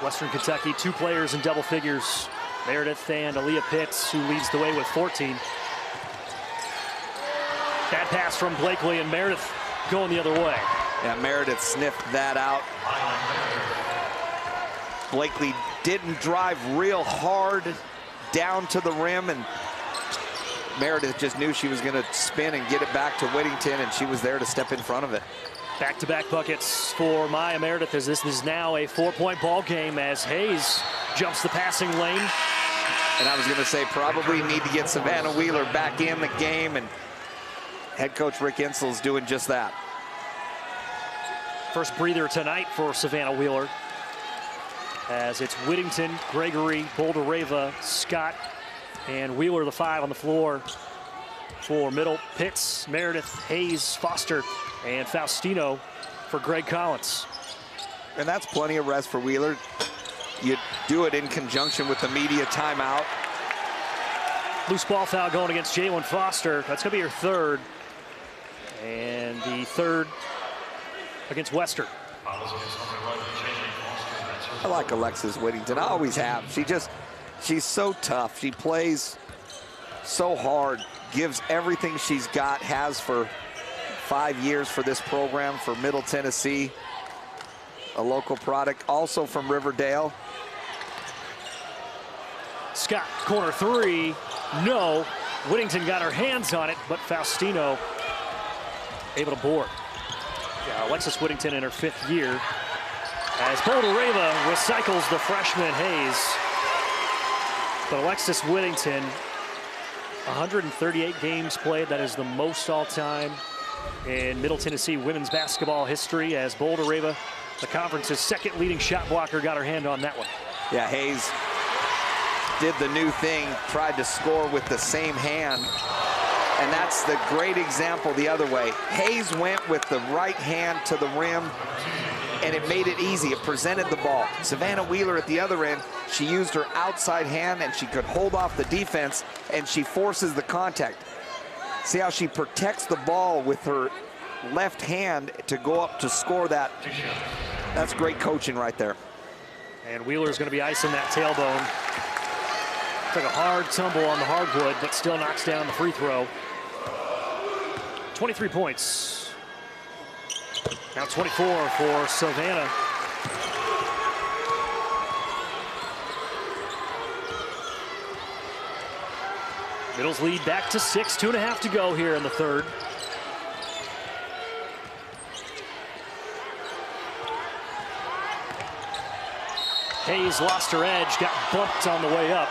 Western Kentucky, 2 players in double figures. Meredith and Aaliyah Pitts, who leads the way with 14. Bad pass from Blakely, and Meredith going the other way. Yeah, Meredith sniffed that out. Blakely didn't drive real hard down to the rim, and Meredith just knew she was going to spin and get it back to Whittington, and she was there to step in front of it. Back-to-back buckets for Maya Meredith, as this is now a 4-point ball game as Hayes jumps the passing lane. And I was going to say, probably need to get Savannah Wheeler back in the game, and head coach Rick Insel's doing just that. First breather tonight for Savannah Wheeler, as it's Whittington, Gregory, Boldareva, Scott, and Wheeler, the 5 on the floor for Middle. Pitts, Meredith, Hayes, Foster, and Faustino for Greg Collins. And that's plenty of rest for Wheeler. You do it in conjunction with the media timeout. Loose ball foul going against Jalen Foster. That's going to be her third. And the third against Western. I like Alexis Whittington. I always have. She's so tough. She plays so hard, gives everything she's got, has for 5 years for this program, for Middle Tennessee, a local product, also from Riverdale. Scott, corner 3, no. Whittington got her hands on it, but Faustino able to board. Yeah, Alexis Whittington in her 5th year, as Boldareva recycles the freshman Hayes. But Alexis Whittington, 138 games played. That is the most all-time in Middle Tennessee women's basketball history, as Boldareva, the conference's 2nd leading shot blocker, got her hand on that one. Yeah, Hayes did the new thing, tried to score with the same hand. And that's the great example the other way. Hayes went with the right hand to the rim, and it made it easy. It presented the ball. Savannah Wheeler at the other end, she used her outside hand, and she could hold off the defense, and she forces the contact. See how she protects the ball with her left hand to go up to score that. That's great coaching right there. And Wheeler's going to be icing that tailbone. Took a hard tumble on the hardwood, but still knocks down the free throw. 23 points. Now 24 for Savannah. Middle's lead back to 6, 2.5 to go here in the third. Hayes lost her edge, got bumped on the way up.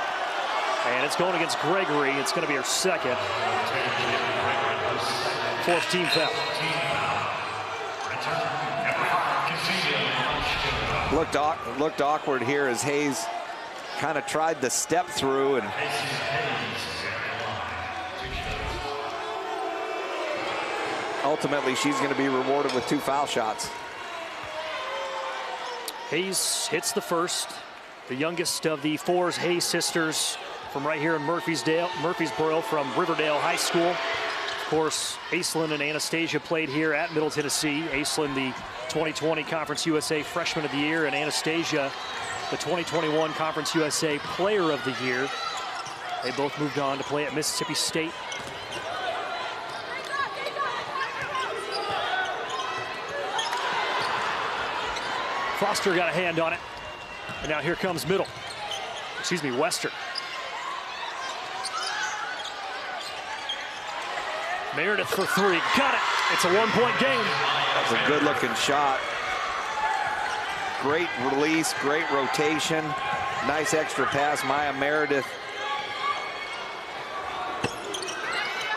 And it's going against Gregory. It's going to be her 2nd. 4th team foul. Looked awkward here as Hayes kind of tried the step through, and ultimately she's going to be rewarded with 2 foul shots. Hayes hits the first, the youngest of the 4 Hayes sisters from right here in Murfreesboro from Riverdale High School. Of course, Aislinn and Anastasia played here at Middle Tennessee. Aislinn, the 2020 Conference USA Freshman of the Year, and Anastasia, the 2021 Conference USA Player of the Year. They both moved on to play at Mississippi State. Foster got a hand on it. And now here comes Western. Meredith for 3, got it. It's a 1-point game. That's a good looking shot. Great release, great rotation. Nice extra pass, Maya Meredith.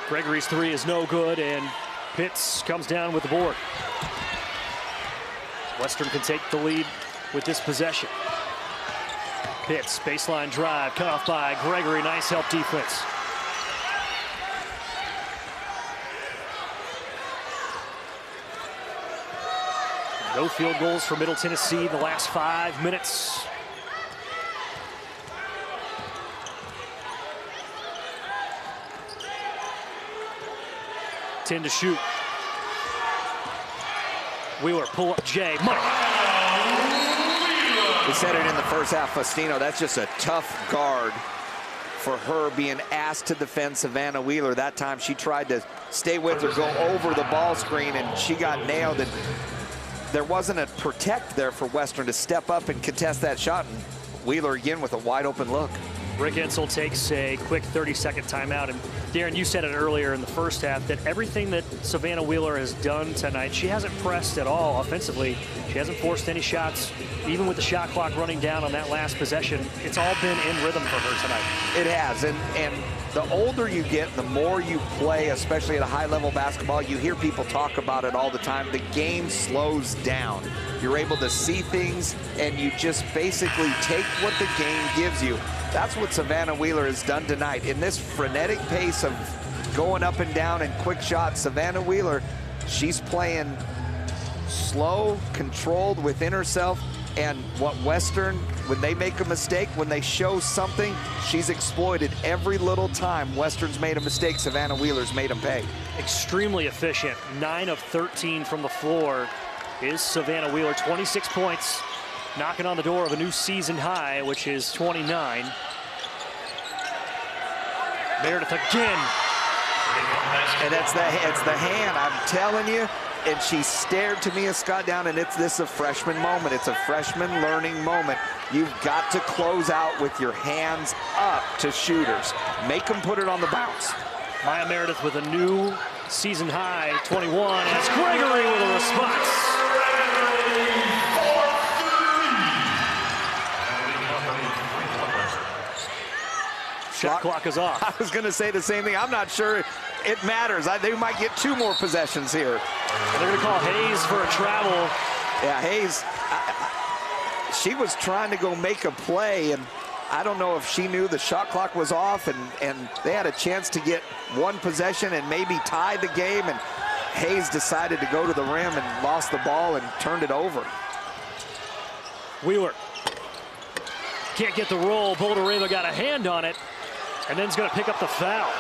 Gregory's 3 is no good, and Pitts comes down with the board. Western can take the lead with this possession. Pitts, baseline drive, cut off by Gregory. Nice help defense. No field goals for Middle Tennessee in the last 5 minutes. To shoot. Wheeler, pull up Jay. Money. We said it in the first half, Faustino. That's just a tough guard for her being asked to defend Savannah Wheeler. That time she tried to stay with her, go over the ball screen, and she got nailed. And there wasn't a protect there for Western to step up and contest that shot. And Wheeler again with a wide open look. Rick Insel takes a quick 30-second timeout. And Darren, you said it earlier in the first half that everything that Savannah Wheeler has done tonight, she hasn't pressed at all offensively. She hasn't forced any shots. Even with the shot clock running down on that last possession, it's all been in rhythm for her tonight. It has, and the older you get, the more you play, especially at a high-level basketball. You hear people talk about it all the time. The game slows down. You're able to see things, and you just basically take what the game gives you. That's what Savannah Wheeler has done tonight. In this frenetic pace of going up and down and quick shots, Savannah Wheeler, she's playing slow, controlled within herself. And what Western, when they make a mistake, when they show something, she's exploited every little time Western's made a mistake. Savannah Wheeler's made them pay. Extremely efficient. 9 of 13 from the floor is Savannah Wheeler. 26 points, knocking on the door of a new season high, which is 29. Meredith again. And it's the hand, I'm telling you. And she stared Tamia Scott down, and this is a freshman moment. It's a freshman learning moment. You've got to close out with your hands up to shooters. Make them put it on the bounce. Maya Meredith with a new season high, 21. And it's Gregory with a response. Shot clock is off. I was going to say the same thing. I'm not sure it matters. They might get 2 more possessions here. They're going to call Hayes for a travel. Yeah, Hayes, she was trying to go make a play, and I don't know if she knew the shot clock was off, and they had a chance to get 1 possession and maybe tie the game, and Hayes decided to go to the rim and lost the ball and turned it over. Wheeler can't get the roll. Boulder-Reva got a hand on it, and then's going to pick up the foul.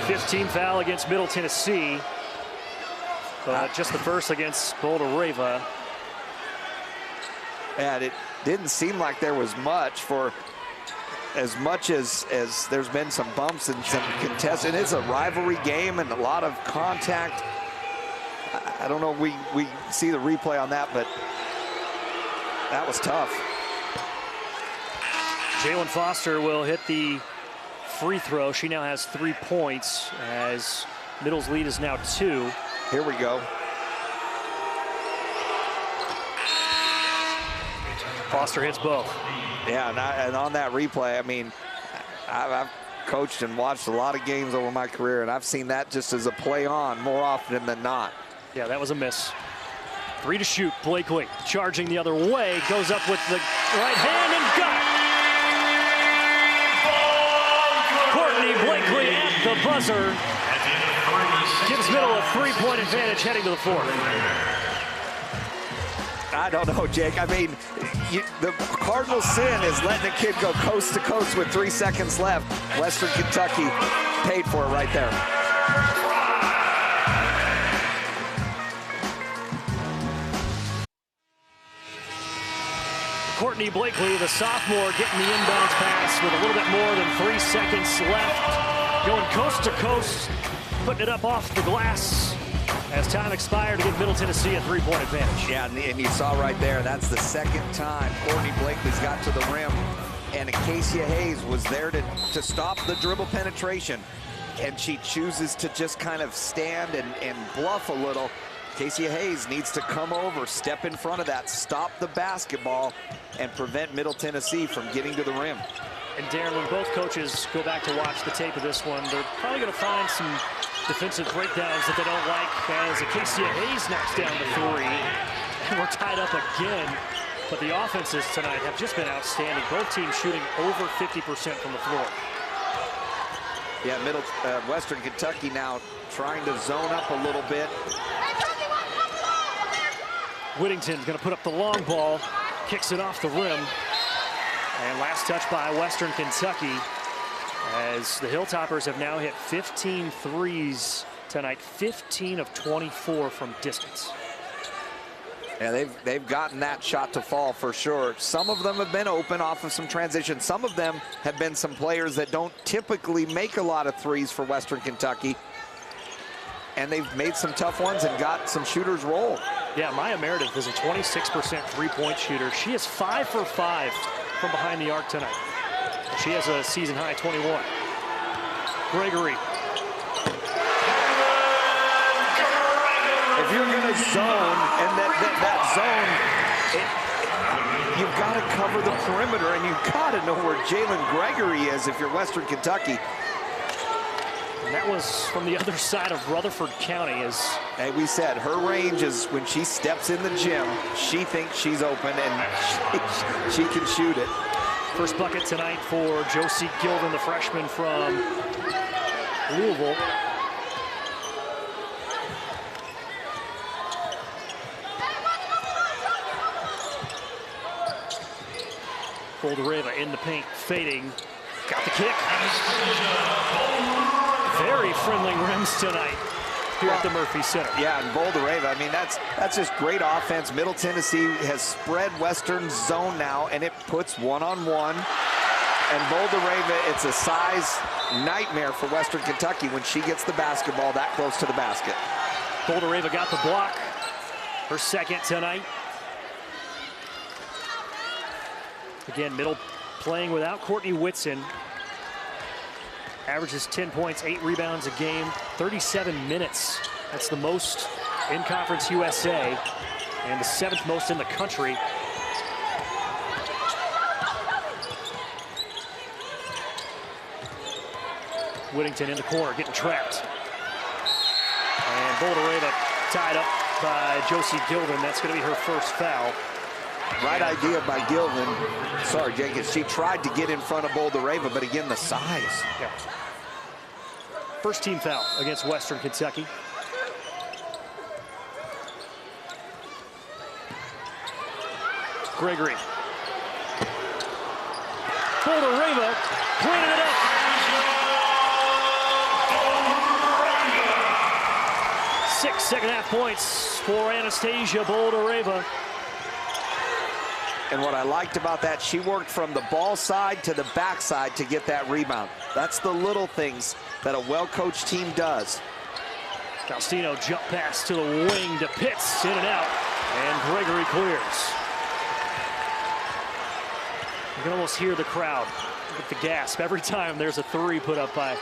15 foul against Middle Tennessee, but just the first against Boulder-Reva. And it didn't seem like there was much for as much as there's been some bumps and some contests. It is a rivalry game and a lot of contact. I don't know if we see the replay on that, but that was tough. Jalen Foster will hit the free throw. She now has 3 points as Middle's lead is now 2. Here we go. Foster hits both. Yeah, and on that replay, I mean, I've coached and watched a lot of games over my career, and I've seen that just as a play on more often than not. Yeah, that was a miss. 3 to shoot. Blakely charging the other way, goes up with the right hand and got it. Courtney Blakely at the buzzer gives Middle a 3-point advantage heading to the 4th. I don't know, Jake. I mean, the cardinal sin is letting a kid go coast to coast with 3 seconds left. Western Kentucky paid for it right there. Courtney Blakely, the sophomore, getting the inbounds pass with a little bit more than 3 seconds left. Going coast to coast, putting it up off the glass as time expired to give Middle Tennessee a 3-point advantage. Yeah, and you saw right there, that's the second time Courtney Blakely's got to the rim, and Acacia Hayes was there to stop the dribble penetration, and she chooses to just kind of stand and bluff a little. Acacia Hayes needs to come over, step in front of that, stop the basketball, and prevent Middle Tennessee from getting to the rim. And Darren, when both coaches go back to watch the tape of this one, they're probably going to find some defensive breakdowns that they don't like as Acacia Hayes knocks down the 3. And we're tied up again. But the offenses tonight have just been outstanding. Both teams shooting over 50% from the floor. Yeah, Western Kentucky now trying to zone up a little bit. Whittington's going to put up the long ball, kicks it off the rim. And last touch by Western Kentucky as the Hilltoppers have now hit 15 threes tonight, 15 of 24 from distance. Yeah, they've gotten that shot to fall for sure. Some of them have been open off of some transition. Some of them have been some players that don't typically make a lot of threes for Western Kentucky. And they've made some tough ones and got some shooters roll. Yeah, Maya Meredith is a 26% three-point shooter. She is 5 for 5 from behind the arc tonight. She has a season-high 21. Gregory. If you're going to zone, and that zone, you've got to cover the perimeter, and you've got to know where Jalen Gregory is if you're Western Kentucky. And that was from the other side of Rutherford County. Hey, we said her range is when she steps in the gym, she thinks she's open, and she can shoot it. First bucket tonight for Josie Gilvin, the freshman from Louisville. Boldareva in the paint, fading. Got the kick. Very friendly rims tonight here at the Murphy Center. Yeah, and Boldareva, I mean, that's just great offense. Middle Tennessee has spread Western zone now, and it puts one-on-one. And Boldareva, it's a size nightmare for Western Kentucky when she gets the basketball that close to the basket. Boldareva got the block. Her second tonight. Again, Middle playing without Courtney Whitson. Averages 10 points, 8 rebounds a game, 37 minutes. That's the most in Conference USA and the 7th most in the country. Whittington in the corner, getting trapped. And Boldareva tied up by Josie Gilvin. That's going to be her first foul. Right idea by Gilvin. Sorry, Jenkins. She tried to get in front of Boldareva, but again, the size. Yeah. First team foul against Western Kentucky. Gregory. Boldareva cleaning it up. 6 second-half points for Anastasia Boldareva. And what I liked about that, she worked from the ball side to the backside to get that rebound. That's the little things that a well-coached team does. Faustino jump pass to the wing to Pitts, in and out, and Gregory clears. You can almost hear the crowd with the gasp every time there's a three put up by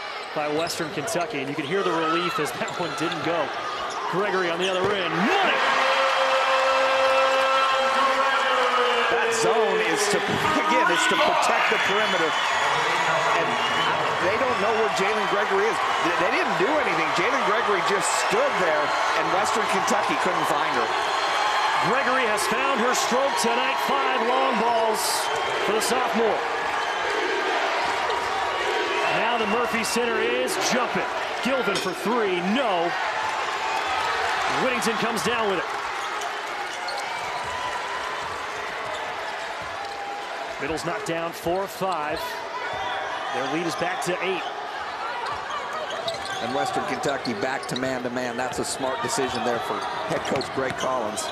Western Kentucky, and you can hear the relief as that one didn't go. Gregory on the other end, money! That zone is to, again, it's to protect the perimeter. And they don't know where Jalen Gregory is. They didn't do anything. Jalen Gregory just stood there, and Western Kentucky couldn't find her. Gregory has found her stroke tonight. 5 long balls for the sophomore. Now the Murphy Center is jumping. Gilvin for 3, no. Whittington comes down with it. Middle's knocked down 4-5. Their lead is back to 8. And Western Kentucky back to man-to-man. That's a smart decision there for head coach Greg Collins.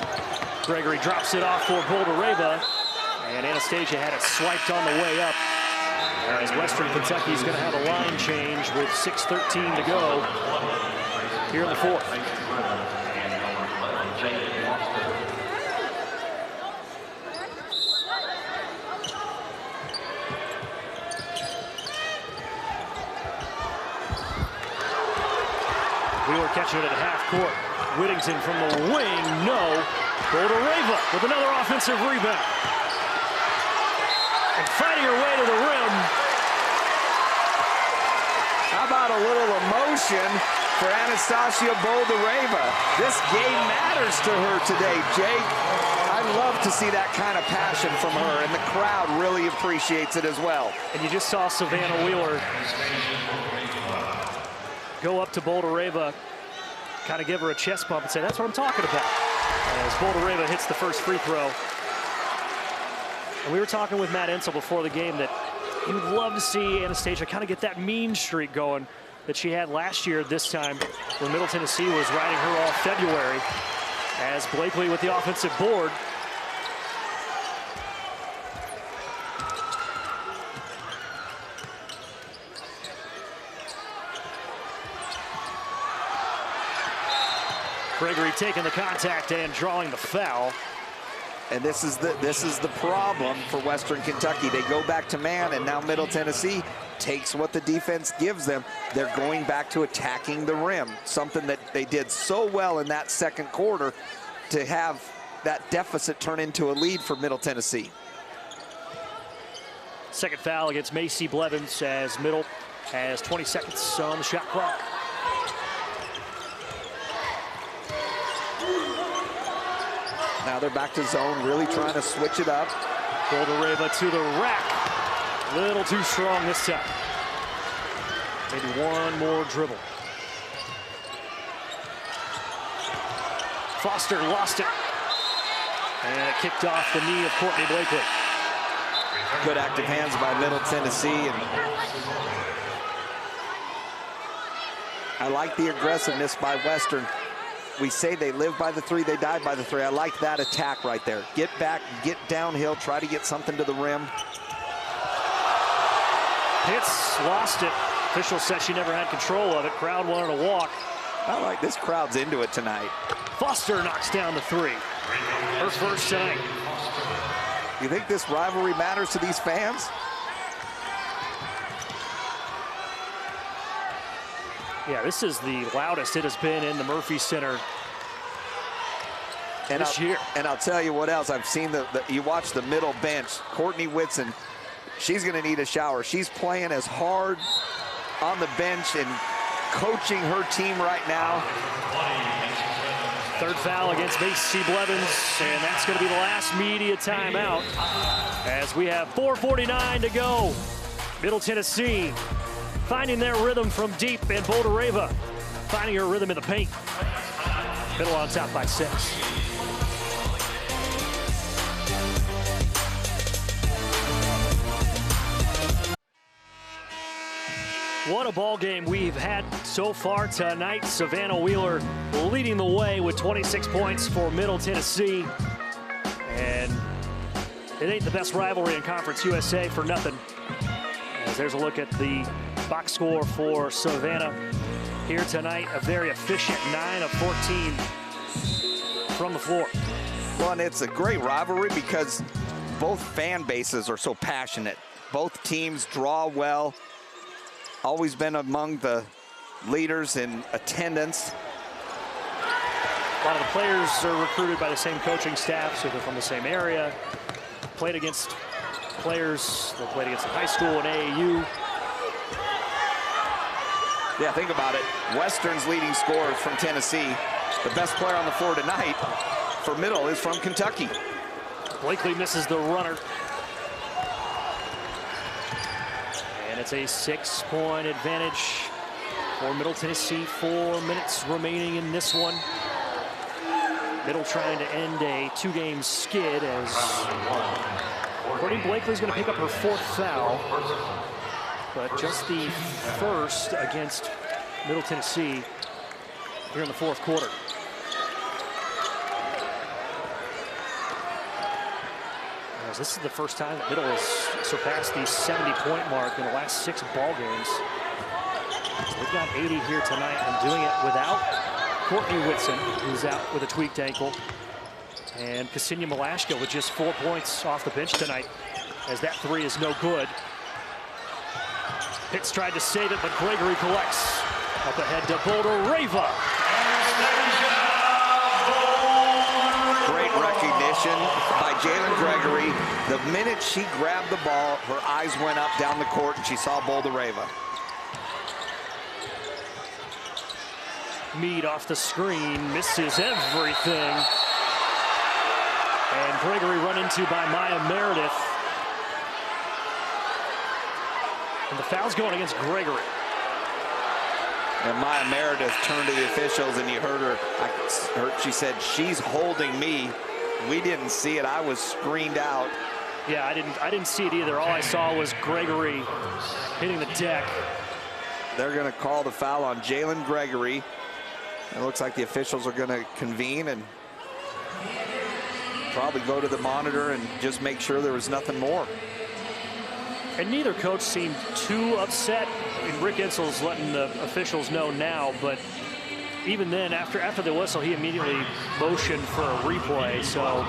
Gregory drops it off for Boldareva, and Anastasia had it swiped on the way up. As Western Kentucky is going to have a line change with 6:13 to go here in the 4th. Wheeler catching it at half court. Whittington from the wing, no. Boldareva with another offensive rebound. And fighting her way to the rim. How about a little emotion for Anastasia Boldareva? This game matters to her today, Jake. I love to see that kind of passion from her, and the crowd really appreciates it as well. And you just saw Savannah Wheeler go up to Boldareva, kind of give her a chest bump and say, that's what I'm talking about. As Boldareva hits the first free throw. And we were talking with Matt Ensel before the game that he would love to see Anastasia kind of get that mean streak going that she had last year this time when Middle Tennessee was riding her all February. as Blakely with the offensive board. Gregory taking the contact and drawing the foul. And this is the problem for Western Kentucky. They go back to man, and now Middle Tennessee takes what the defense gives them. They're going back to attacking the rim, something that they did so well in that second quarter to have that deficit turn into a lead for Middle Tennessee. Second foul against Macy Blevins as Middle has 20 seconds on the shot clock. Now they're back to zone, really trying to switch it up. Boulder to the rack. Little too strong this time. Maybe one more dribble. Foster lost it. And it kicked off the knee of Courtney Blakely. Good active hands by Middle Tennessee. And I like the aggressiveness by Western. We say they live by the three, they die by the three. I like that attack right there. Get back, get downhill, try to get something to the rim. Pitts lost it. Official says she never had control of it. Crowd wanted to walk. I like this crowd's into it tonight. Foster knocks down the three. Her first tonight. You think this rivalry matters to these fans? Yeah, this is the loudest it has been in the Murphy Center this year. And I'll tell you what else. I've seen you watch the middle bench. Courtney Whitson, she's going to need a shower. She's playing as hard on the bench and coaching her team right now. Third foul against Macy Blevins, and that's going to be the last media timeout as we have 4:49 to go. Middle Tennessee finding their rhythm from deep, and Boulder finding her rhythm in the paint. Middle on top by 6. What a ball game we've had so far tonight. Savannah Wheeler leading the way with 26 points for Middle Tennessee. And it ain't the best rivalry in Conference USA for nothing. As there's a look at the box score for Savannah here tonight. A very efficient 9 of 14 from the floor. Well, and it's a great rivalry because both fan bases are so passionate. Both teams draw well. Always been among the leaders in attendance. A lot of the players are recruited by the same coaching staff, so they're from the same area. Played against players that played against in high school and AAU. Yeah, think about it. Western's leading scorers from Tennessee. The best player on the floor tonight for Middle is from Kentucky. Blakely misses the runner. And it's a 6-point advantage for Middle Tennessee. 4 minutes remaining in this one. Middle trying to end a 2-game skid as Courtney Blakely's going to pick up her 4th foul. But just the first against Middle Tennessee here in the 4th quarter. As this is the first time that Middle has surpassed the 70-point mark in the last 6 ball games. So they've got 80 here tonight and doing it without Courtney Whitson, who's out with a tweaked ankle. And Ksenia Malashka with just 4 points off the bench tonight, as that 3 is no good. Pitts tried to save it, but Gregory collects. Up ahead to Boulder. Great recognition by Jalen Gregory. The minute she grabbed the ball, her eyes went up down the court and she saw Boulder. Mead off the screen, misses everything. And Gregory run into by Maya Meredith. And the foul's going against Gregory. And Maya Meredith turned to the officials and you heard her, she said, "She's holding me." We didn't see it. I was screened out. Yeah, I didn't see it either. All I saw was Gregory hitting the deck. They're going to call the foul on Jalen Gregory. It looks like the officials are going to convene and probably go to the monitor and just make sure there was nothing more. And neither coach seemed too upset. I mean, Rick Insel's letting the officials know now, but even then, after the whistle, he immediately motioned for a replay. So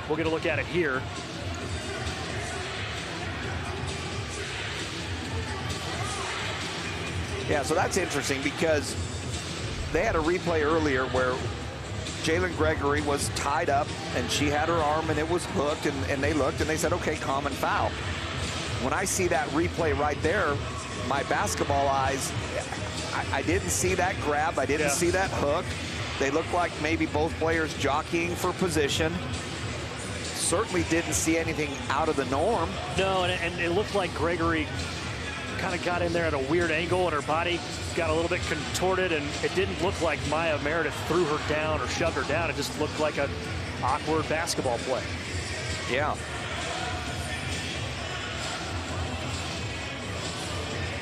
we'll get a look at it here. Yeah, so that's interesting because they had a replay earlier where Jalen Gregory was tied up and she had her arm and it was hooked, and they looked and they said, okay, common foul. When I see that replay right there, my basketball eyes, I didn't see that grab. I didn't see that hook. They looked like maybe both players jockeying for position. Certainly didn't see anything out of the norm. No, and it looked like Gregory kind of got in there at a weird angle and her body got a little bit contorted, and it didn't look like Maya Meredith threw her down or shoved her down. It just looked like an awkward basketball play. Yeah.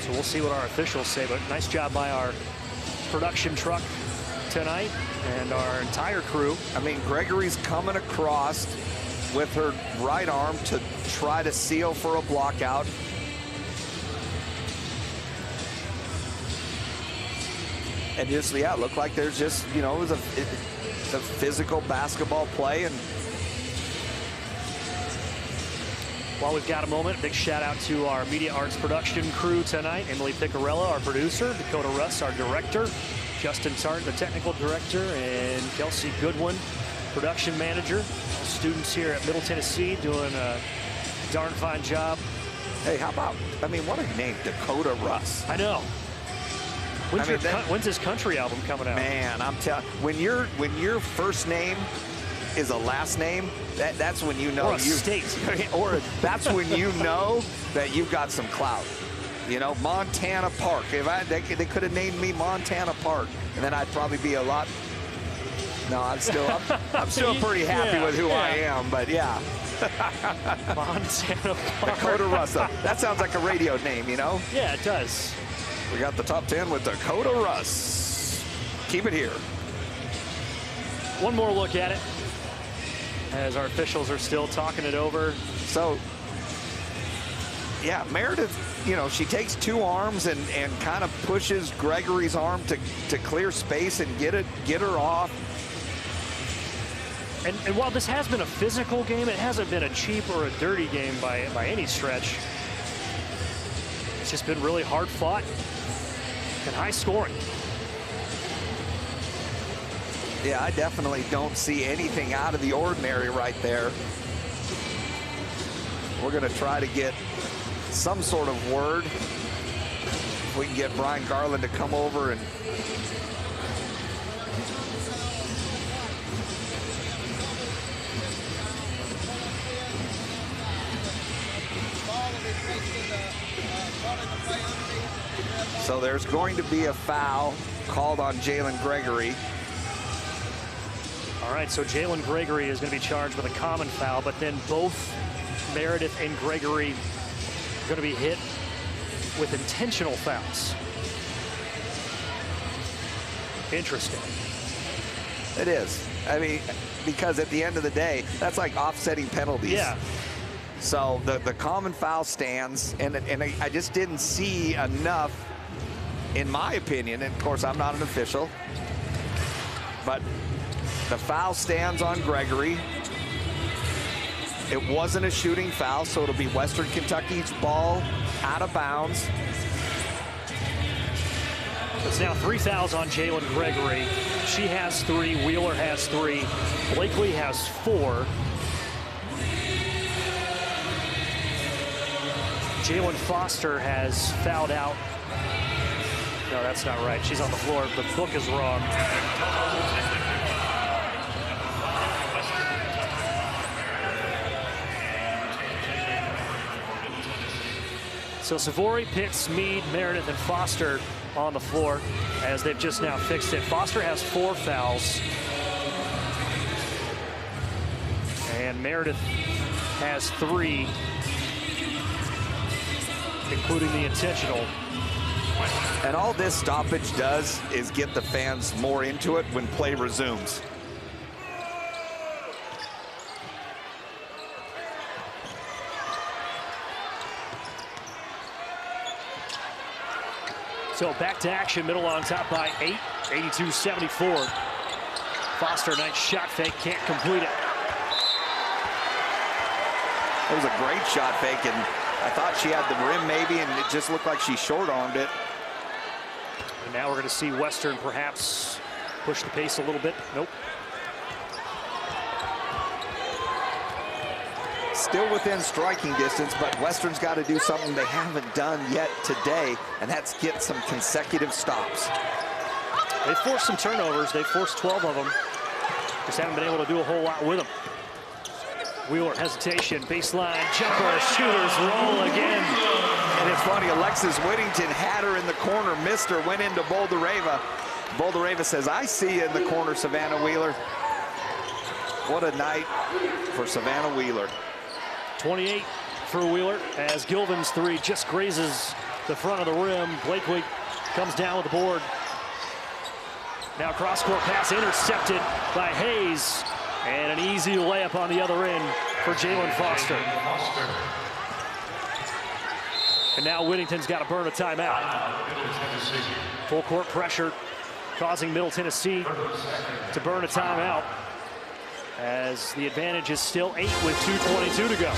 So we'll see what our officials say, but nice job by our production truck tonight and our entire crew. I mean, Gregory's coming across with her right arm to try to seal for a block out. And just, yeah, it looked like there's just, you know, it's a physical basketball play. And while we've got a moment, big shout out to our media arts production crew tonight. Emily Picarella, our producer, Dakota Russ, our director, Justin Tartt, the technical director, and Kelsey Goodwin, production manager. Students here at Middle Tennessee doing a darn fine job. Hey, how about, I mean, what a name, Dakota Russ. I know. When's his country album coming out? Man, I'm telling you, when your first name is a last name, that's when you know or a state. Or that's when you know that you've got some clout. You know, Montana Park. If they could have named me Montana Park, and then I'd probably be a lot. No, I'm still pretty happy with who I am, but yeah. Montana Park. Dakota Russ. That sounds like a radio name, you know? Yeah, it does. We got the top 10 with Dakota Russ. Keep it here. One more look at it as our officials are still talking it over. So, yeah, Meredith, you know, she takes two arms and kind of pushes Gregory's arm to clear space and get her off. And while this has been a physical game, it hasn't been a cheap or a dirty game by any stretch. It's just been really hard fought and high scoring. Yeah, I definitely don't see anything out of the ordinary right there. We're going to try to get some sort of word. If we can get Brian Garland to come over and so there's going to be a foul called on Jalen Gregory. All right, so Jalen Gregory is going to be charged with a common foul, but then both Meredith and Gregory are going to be hit with intentional fouls. Interesting. It is. I mean, because at the end of the day, that's like offsetting penalties. Yeah. So the common foul stands, and I just didn't see enough, in my opinion, and of course I'm not an official, but the foul stands on Gregory. It wasn't a shooting foul, so it'll be Western Kentucky's ball out of bounds. It's now 3 fouls on Jalen Gregory. She has 3, Wheeler has 3, Blakely has 4. Jalen Foster has fouled out. No, that's not right. She's on the floor. The book is wrong. So Savory, Pitts, Meade, Meredith, and Foster on the floor as they've just now fixed it. Foster has 4 fouls. And Meredith has 3, including the intentional. And all this stoppage does is get the fans more into it when play resumes. So back to action, Middle on top by 8, 82-74. Foster, nice shot fake, can't complete it. It was a great shot fake, and I thought she had the rim maybe, and it just looked like she short-armed it. And now we're going to see Western perhaps push the pace a little bit. Nope. Still within striking distance, but Western's got to do something they haven't done yet today, and that's get some consecutive stops. They forced some turnovers. They forced 12 of them. Just haven't been able to do a whole lot with them. Wheeler, hesitation, baseline, jumper, shooters roll again. And it's funny, Alexis Whittington had her in the corner, missed her, went into Boldereva. Boldereva says, I see you in the corner, Savannah Wheeler. What a night for Savannah Wheeler. 28 for Wheeler as Gilvan's three just grazes the front of the rim. Blakely comes down with the board. Now cross-court pass intercepted by Hayes. And an easy layup on the other end for Jalen Foster. And now Whittington's got to burn a timeout. Full court pressure causing Middle Tennessee to burn a timeout, as the advantage is still 8 with 2:22 to go.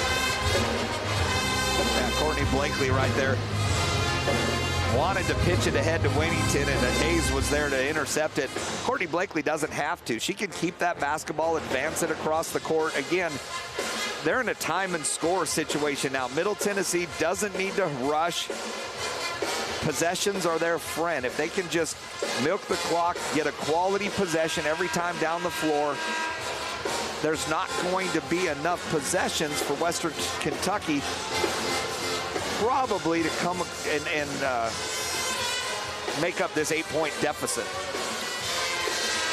Yeah, Courtney Blakely right there wanted to pitch it ahead to Whittington, and Hayes was there to intercept it. Courtney Blakely doesn't have to. She can keep that basketball, advance it across the court. Again, they're in a time and score situation now. Middle Tennessee doesn't need to rush. Possessions are their friend. If they can just milk the clock, get a quality possession every time down the floor, there's not going to be enough possessions for Western Kentucky probably to come and make up this 8-point deficit.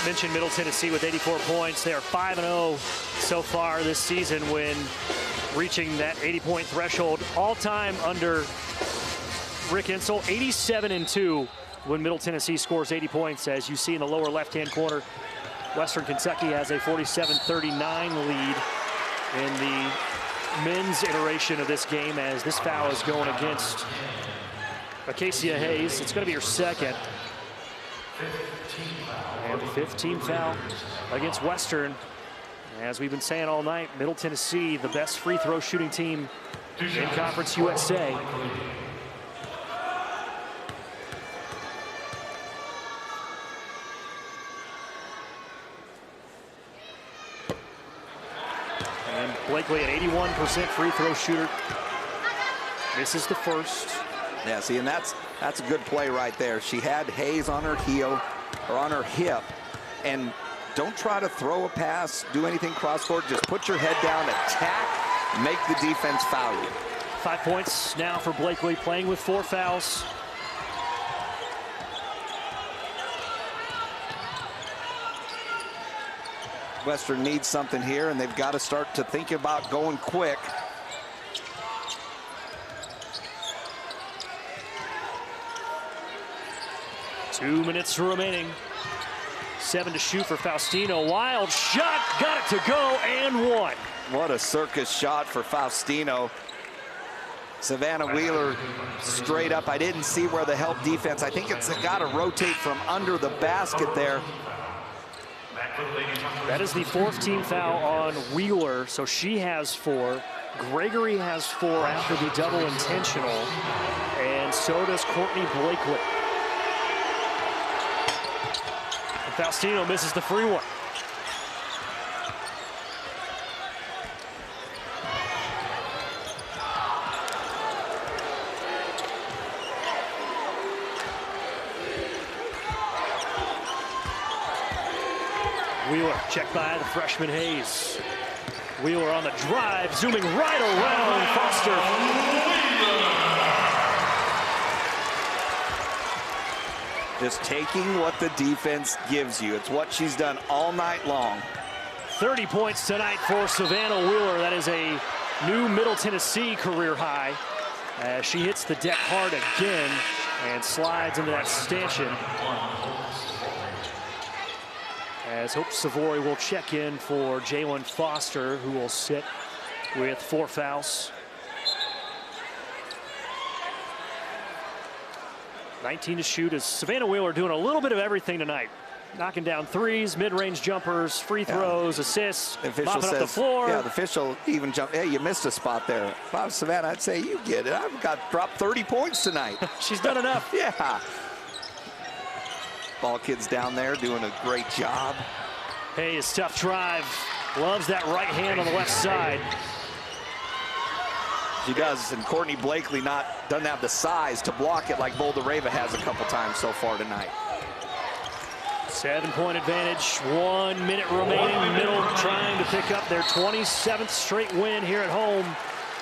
Mentioned Middle Tennessee with 84 points. They are 5-0 so far this season when reaching that 80-point threshold. All-time under Rick Insell, 87-2 when Middle Tennessee scores 80 points. As you see in the lower left-hand corner, Western Kentucky has a 47-39 lead in the men's iteration of this game, as this foul is going against Acacia Hayes. It's going to be her second. And 15 foul against Western. As we've been saying all night, Middle Tennessee, the best free throw shooting team in Conference USA. Blakely, an 81% free throw shooter. Misses the first. Yeah, see, and that's a good play right there. She had Hayes on her heel, or on her hip, and don't try to throw a pass, do anything cross-court. Just put your head down, attack, make the defense foul you. 5 points now for Blakely, playing with 4 fouls. Western needs something here, and they've got to start to think about going quick. Two minutes remaining. 7 to shoot for Faustino. Wild shot, got it to go, and one. What a circus shot for Faustino. Savannah Wheeler straight up. I didn't see where the help defense. I think it's got to rotate from under the basket there. That is the 4th team foul on Wheeler, so she has 4. Gregory has 4 after the double intentional, and so does Courtney Blakely. And Faustino misses the free one. Wheeler checked by the freshman Hayes. Wheeler on the drive, zooming right around Foster. Just taking what the defense gives you. It's what she's done all night long. 30 points tonight for Savannah Wheeler. That is a new Middle Tennessee career high. She hits the deck hard again, and slides into that stanchion. As Hope Savoy will check in for Jalen Foster, who will sit with 4 fouls. 19 to shoot as Savannah Wheeler doing a little bit of everything tonight. Knocking down threes, mid-range jumpers, free throws, assists, mopping up the floor. Yeah, the official even jumped. Hey, you missed a spot there. If I was Savannah, I'd say you get it. I've got dropped 30 points tonight. She's done enough. Yeah. Ball kids down there doing a great job. Hayes, tough drive. Loves that right hand on the left side. She does, and Courtney Blakely doesn't have the size to block it like Boulder Rava has a couple times so far tonight. 7-point advantage, 1 minute remaining. Middle trying to pick up their 27th straight win here at home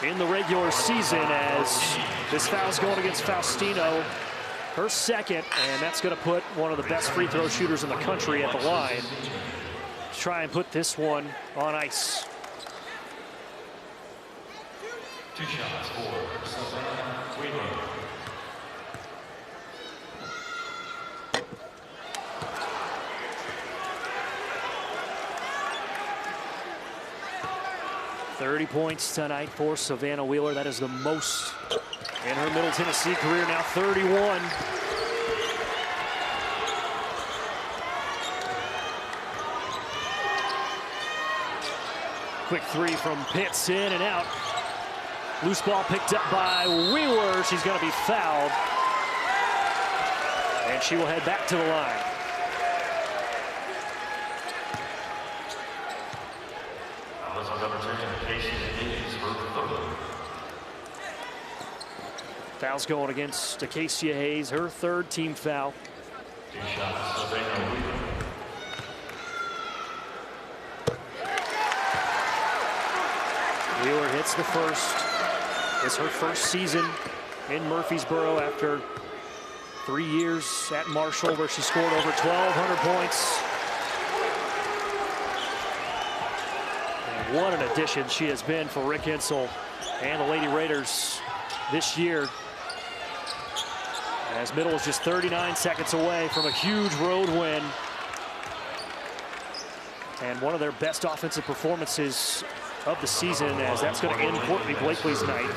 in the regular season, as this foul's going against Faustino, her second, and that's going to put one of the best free throw shooters in the country at the line to try and put this one on ice. 2 shots for Savannah Wheeler. .30 points tonight for Savannah Wheeler. That is the most in her Middle Tennessee career, now 31. Quick three from Pitts, in and out. Loose ball picked up by Wheeler. She's going to be fouled. And she will head back to the line. Foul's going against Acacia Hayes, her 3rd team foul. 2 shots, Savannah Wheeler. Wheeler hits the first. It's her first season in Murfreesboro after 3 years at Marshall, where she scored over 1,200 points. And what an addition she has been for Rick Insel and the Lady Raiders this year. As Middle is just 39 seconds away from a huge road win. And one of their best offensive performances of the season, as that's going to end Courtney Blakely's night.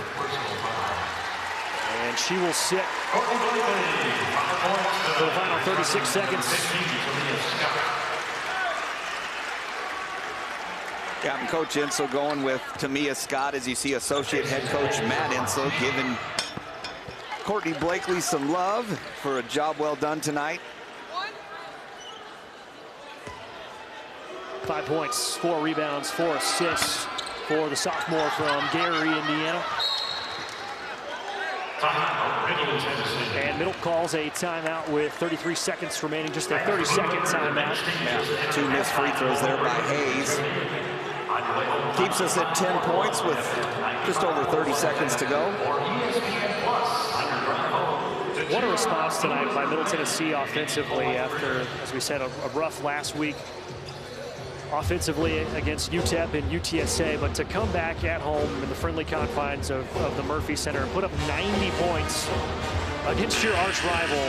And she will sit for the final 36 seconds. Yeah, and Coach Insel going with Tamia Scott, as you see associate head coach Matt Insel giving Courtney Blakely some love for a job well done tonight. 5 points, 4 rebounds, 4 assists for the sophomore from Gary, Indiana. And Middle calls a timeout with 33 seconds remaining, just a 30-second timeout. Yeah, 2 missed free throws there by Hayes. Keeps us at 10 points with just over 30 seconds to go. What a response tonight by Middle Tennessee offensively after, as we said, a rough last week offensively against UTEP and UTSA, but to come back at home in the friendly confines of the Murphy Center and put up 90 points against your arch rival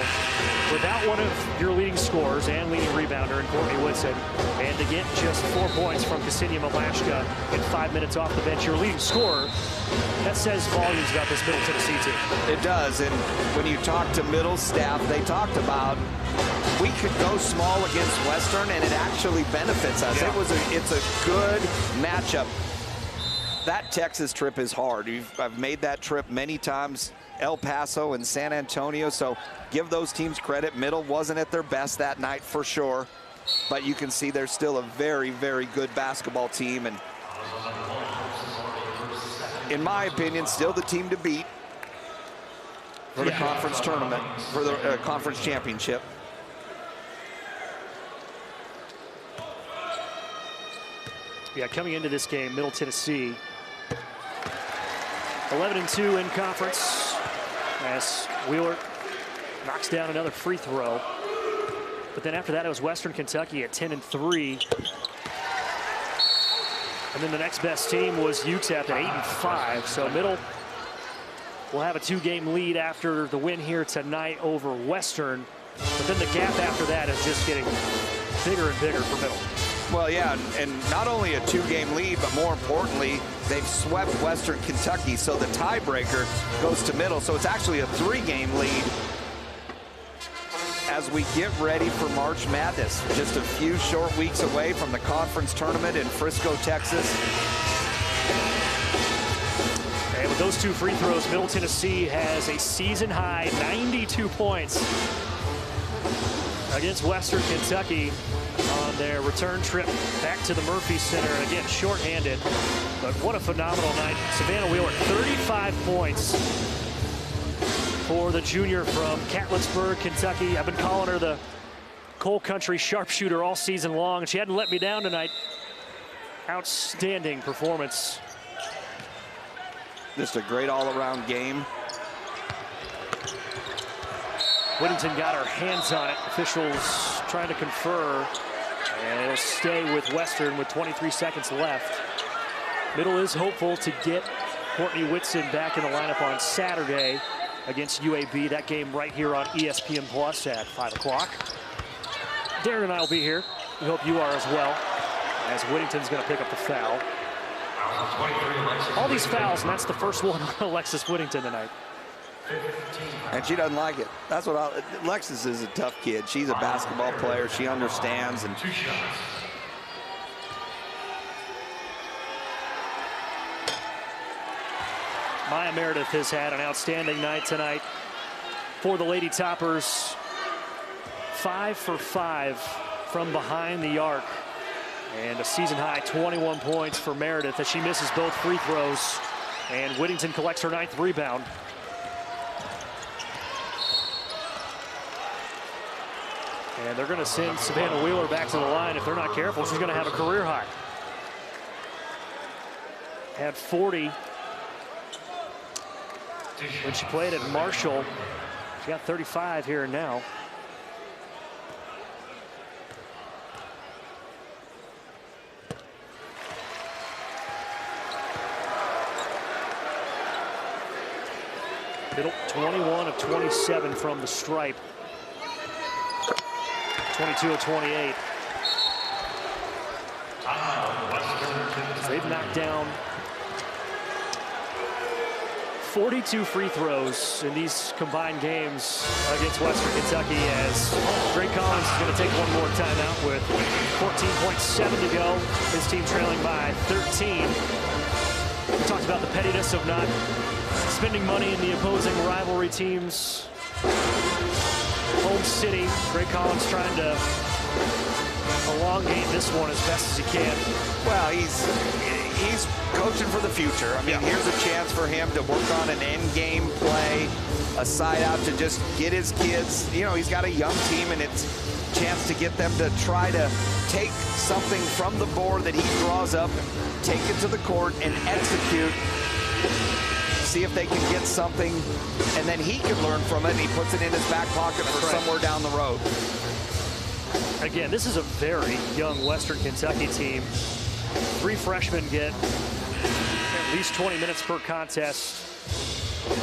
without one of your leading scorers and leading rebounder in Courtney Woodson, and to get just 4 points from Ksenia Malashka in 5 minutes off the bench, your leading scorer, that says volumes about this Middle Tennessee team. It does, and when you talk to Middle staff, they talked about we could go small against Western and it actually benefits us. Yeah. It's a good matchup. That Texas trip is hard. I've made that trip many times, El Paso and San Antonio, so give those teams credit. Middle wasn't at their best that night for sure, but you can see they're still a very, very good basketball team, and in my opinion, still the team to beat for the conference tournament, for the conference championship. Yeah, coming into this game, Middle Tennessee 11-2 in conference, as Wheeler knocks down another free throw. But then after that, it was Western Kentucky at 10-3. And then the next best team was UTEP at 8-5. So Middle will have a 2-game lead after the win here tonight over Western. But then the gap after that is just getting bigger and bigger for Middle. Well, yeah, and not only a 2-game lead, but more importantly, they've swept Western Kentucky, so the tiebreaker goes to Middle. So it's actually a 3-game lead as we get ready for March Madness. Just a few short weeks away from the conference tournament in Frisco, Texas. And with those 2 free throws, Middle Tennessee has a season-high 92 points against Western Kentucky on their return trip back to the Murphy Center. And again, shorthanded, but what a phenomenal night. Savannah Wheeler, 35 points for the junior from Catlettsburg, Kentucky. I've been calling her the Coal Country sharpshooter all season long, and she hadn't let me down tonight. Outstanding performance. Just a great all-around game. Whittington got her hands on it. Officials trying to confer, and it'll stay with Western with 23 seconds left. Middle is hopeful to get Courtney Whitson back in the lineup on Saturday against UAB. That game right here on ESPN Plus at 5 o'clock. Darren and I will be here. We hope you are as well, as Whittington's going to pick up the foul. All these fouls, and that's the first one on Alexis Whittington tonight. And she doesn't like it. That's what Alexis is a tough kid. She's a basketball player. She understands. And 2 shots. Maya Meredith has had an outstanding night tonight for the Lady Toppers. 5 for 5 from behind the arc. And a season-high 21 points for Meredith as she misses both free throws. And Whittington collects her 9th rebound. And they're going to send Savannah Wheeler back to the line. If they're not careful, she's going to have a career high. Had 40 when she played at Marshall. She got 35 here and now. Middle 21 of 27 from the stripe. 22 of 28. They've knocked down 42 free throws in these combined games against Western Kentucky, as Drake Collins is going to take one more timeout with 14.7 to go. His team trailing by 13. We talked about the pettiness of not spending money in the opposing rivalry teams. Home city. Drake Collins trying to elongate this one as best as he can. well, he's coaching for the future. I mean, here's a chance for him to work on an end game play, a side out to just get his kids. You know, he's got a young team, and it's a chance to get them to try to take something from the board that he draws up, take it to the court, and execute. See if they can get something, and then he can learn from it, and he puts it in his back pocket for somewhere down the road. Again, this is a very young Western Kentucky team. 3 freshmen get at least 20 minutes per contest.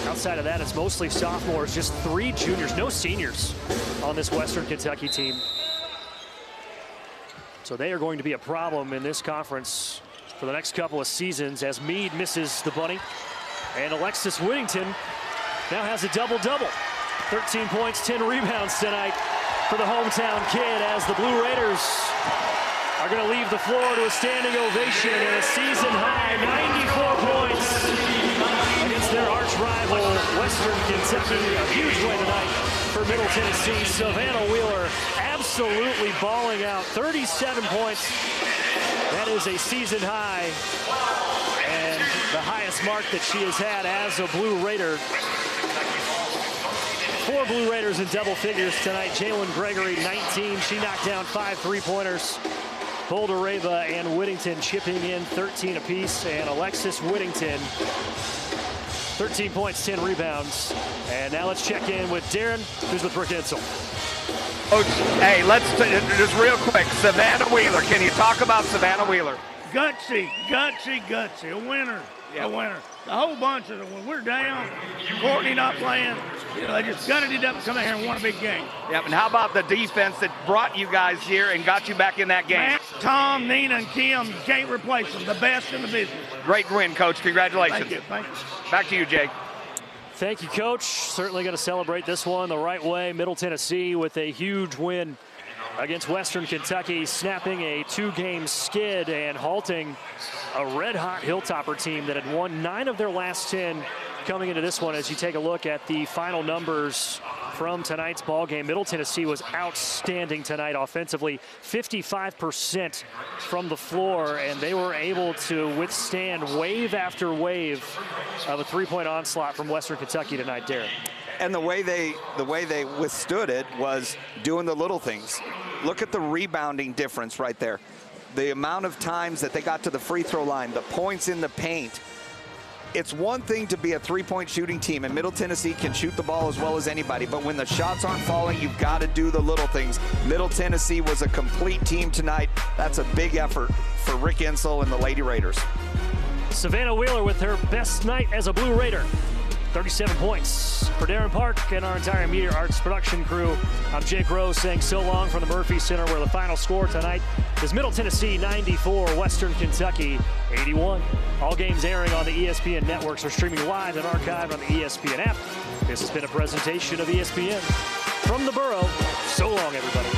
Outside of that, it's mostly sophomores, just 3 juniors, no seniors on this Western Kentucky team. So they are going to be a problem in this conference for the next couple of seasons as Meade misses the bunny. And Alexis Whittington now has a double-double. 13 points, 10 rebounds tonight for the hometown kid, as the Blue Raiders are going to leave the floor to a standing ovation and a season-high 94 points against their arch-rival Western Kentucky. A huge win tonight for Middle Tennessee. Savannah Wheeler absolutely balling out. 37 points. That is a season-high, and the highest mark that she has had as a Blue Raider. 4 Blue Raiders in double figures tonight. Jalen Gregory, 19. She knocked down 5 3-pointers. Boulder Rava and Whittington chipping in 13 apiece. And Alexis Whittington, 13 points, 10 rebounds. And now let's check in with Darren, who's with Rick Edsel. Oh, hey, let's just real quick. Savannah Wheeler. Can you talk about Savannah Wheeler? Gutsy, gutsy, gutsy. A winner. Yeah. A winner. the whole bunch of them, when we're down, Courtney not playing, they just gutted it up and come in here and won a big game. Yep, and how about the defense that brought you guys here and got you back in that game? Man, Tom, Nina, and Kim, you can't replace them. The best in the business. Great win, Coach. Congratulations. Thank you. Thank you. Back to you, Jake. Thank you, Coach. Certainly going to celebrate this one the right way. Middle Tennessee with a huge win against Western Kentucky, snapping a 2-game skid and halting a red-hot Hilltopper team that had won 9 of their last 10 coming into this one. As you take a look at the final numbers from tonight's ball game, Middle Tennessee was outstanding tonight offensively, 55% from the floor, and they were able to withstand wave after wave of a 3-point onslaught from Western Kentucky tonight, Derek. And the way they withstood it was doing the little things. Look at the rebounding difference right there. The amount of times that they got to the free throw line, the points in the paint. It's one thing to be a 3-point shooting team, and Middle Tennessee can shoot the ball as well as anybody, but when the shots aren't falling, you've got to do the little things. Middle Tennessee was a complete team tonight. That's a big effort for Rick Insel and the Lady Raiders. Savannah Wheeler with her best night as a Blue Raider. 37 points for Darren Park and our entire Meteor Arts production crew. I'm Jake Rose saying so long from the Murphy Center, where the final score tonight is Middle Tennessee 94, Western Kentucky 81. All games airing on the ESPN networks are streaming live and archived on the ESPN app. This has been a presentation of ESPN. From the Borough, so long, everybody.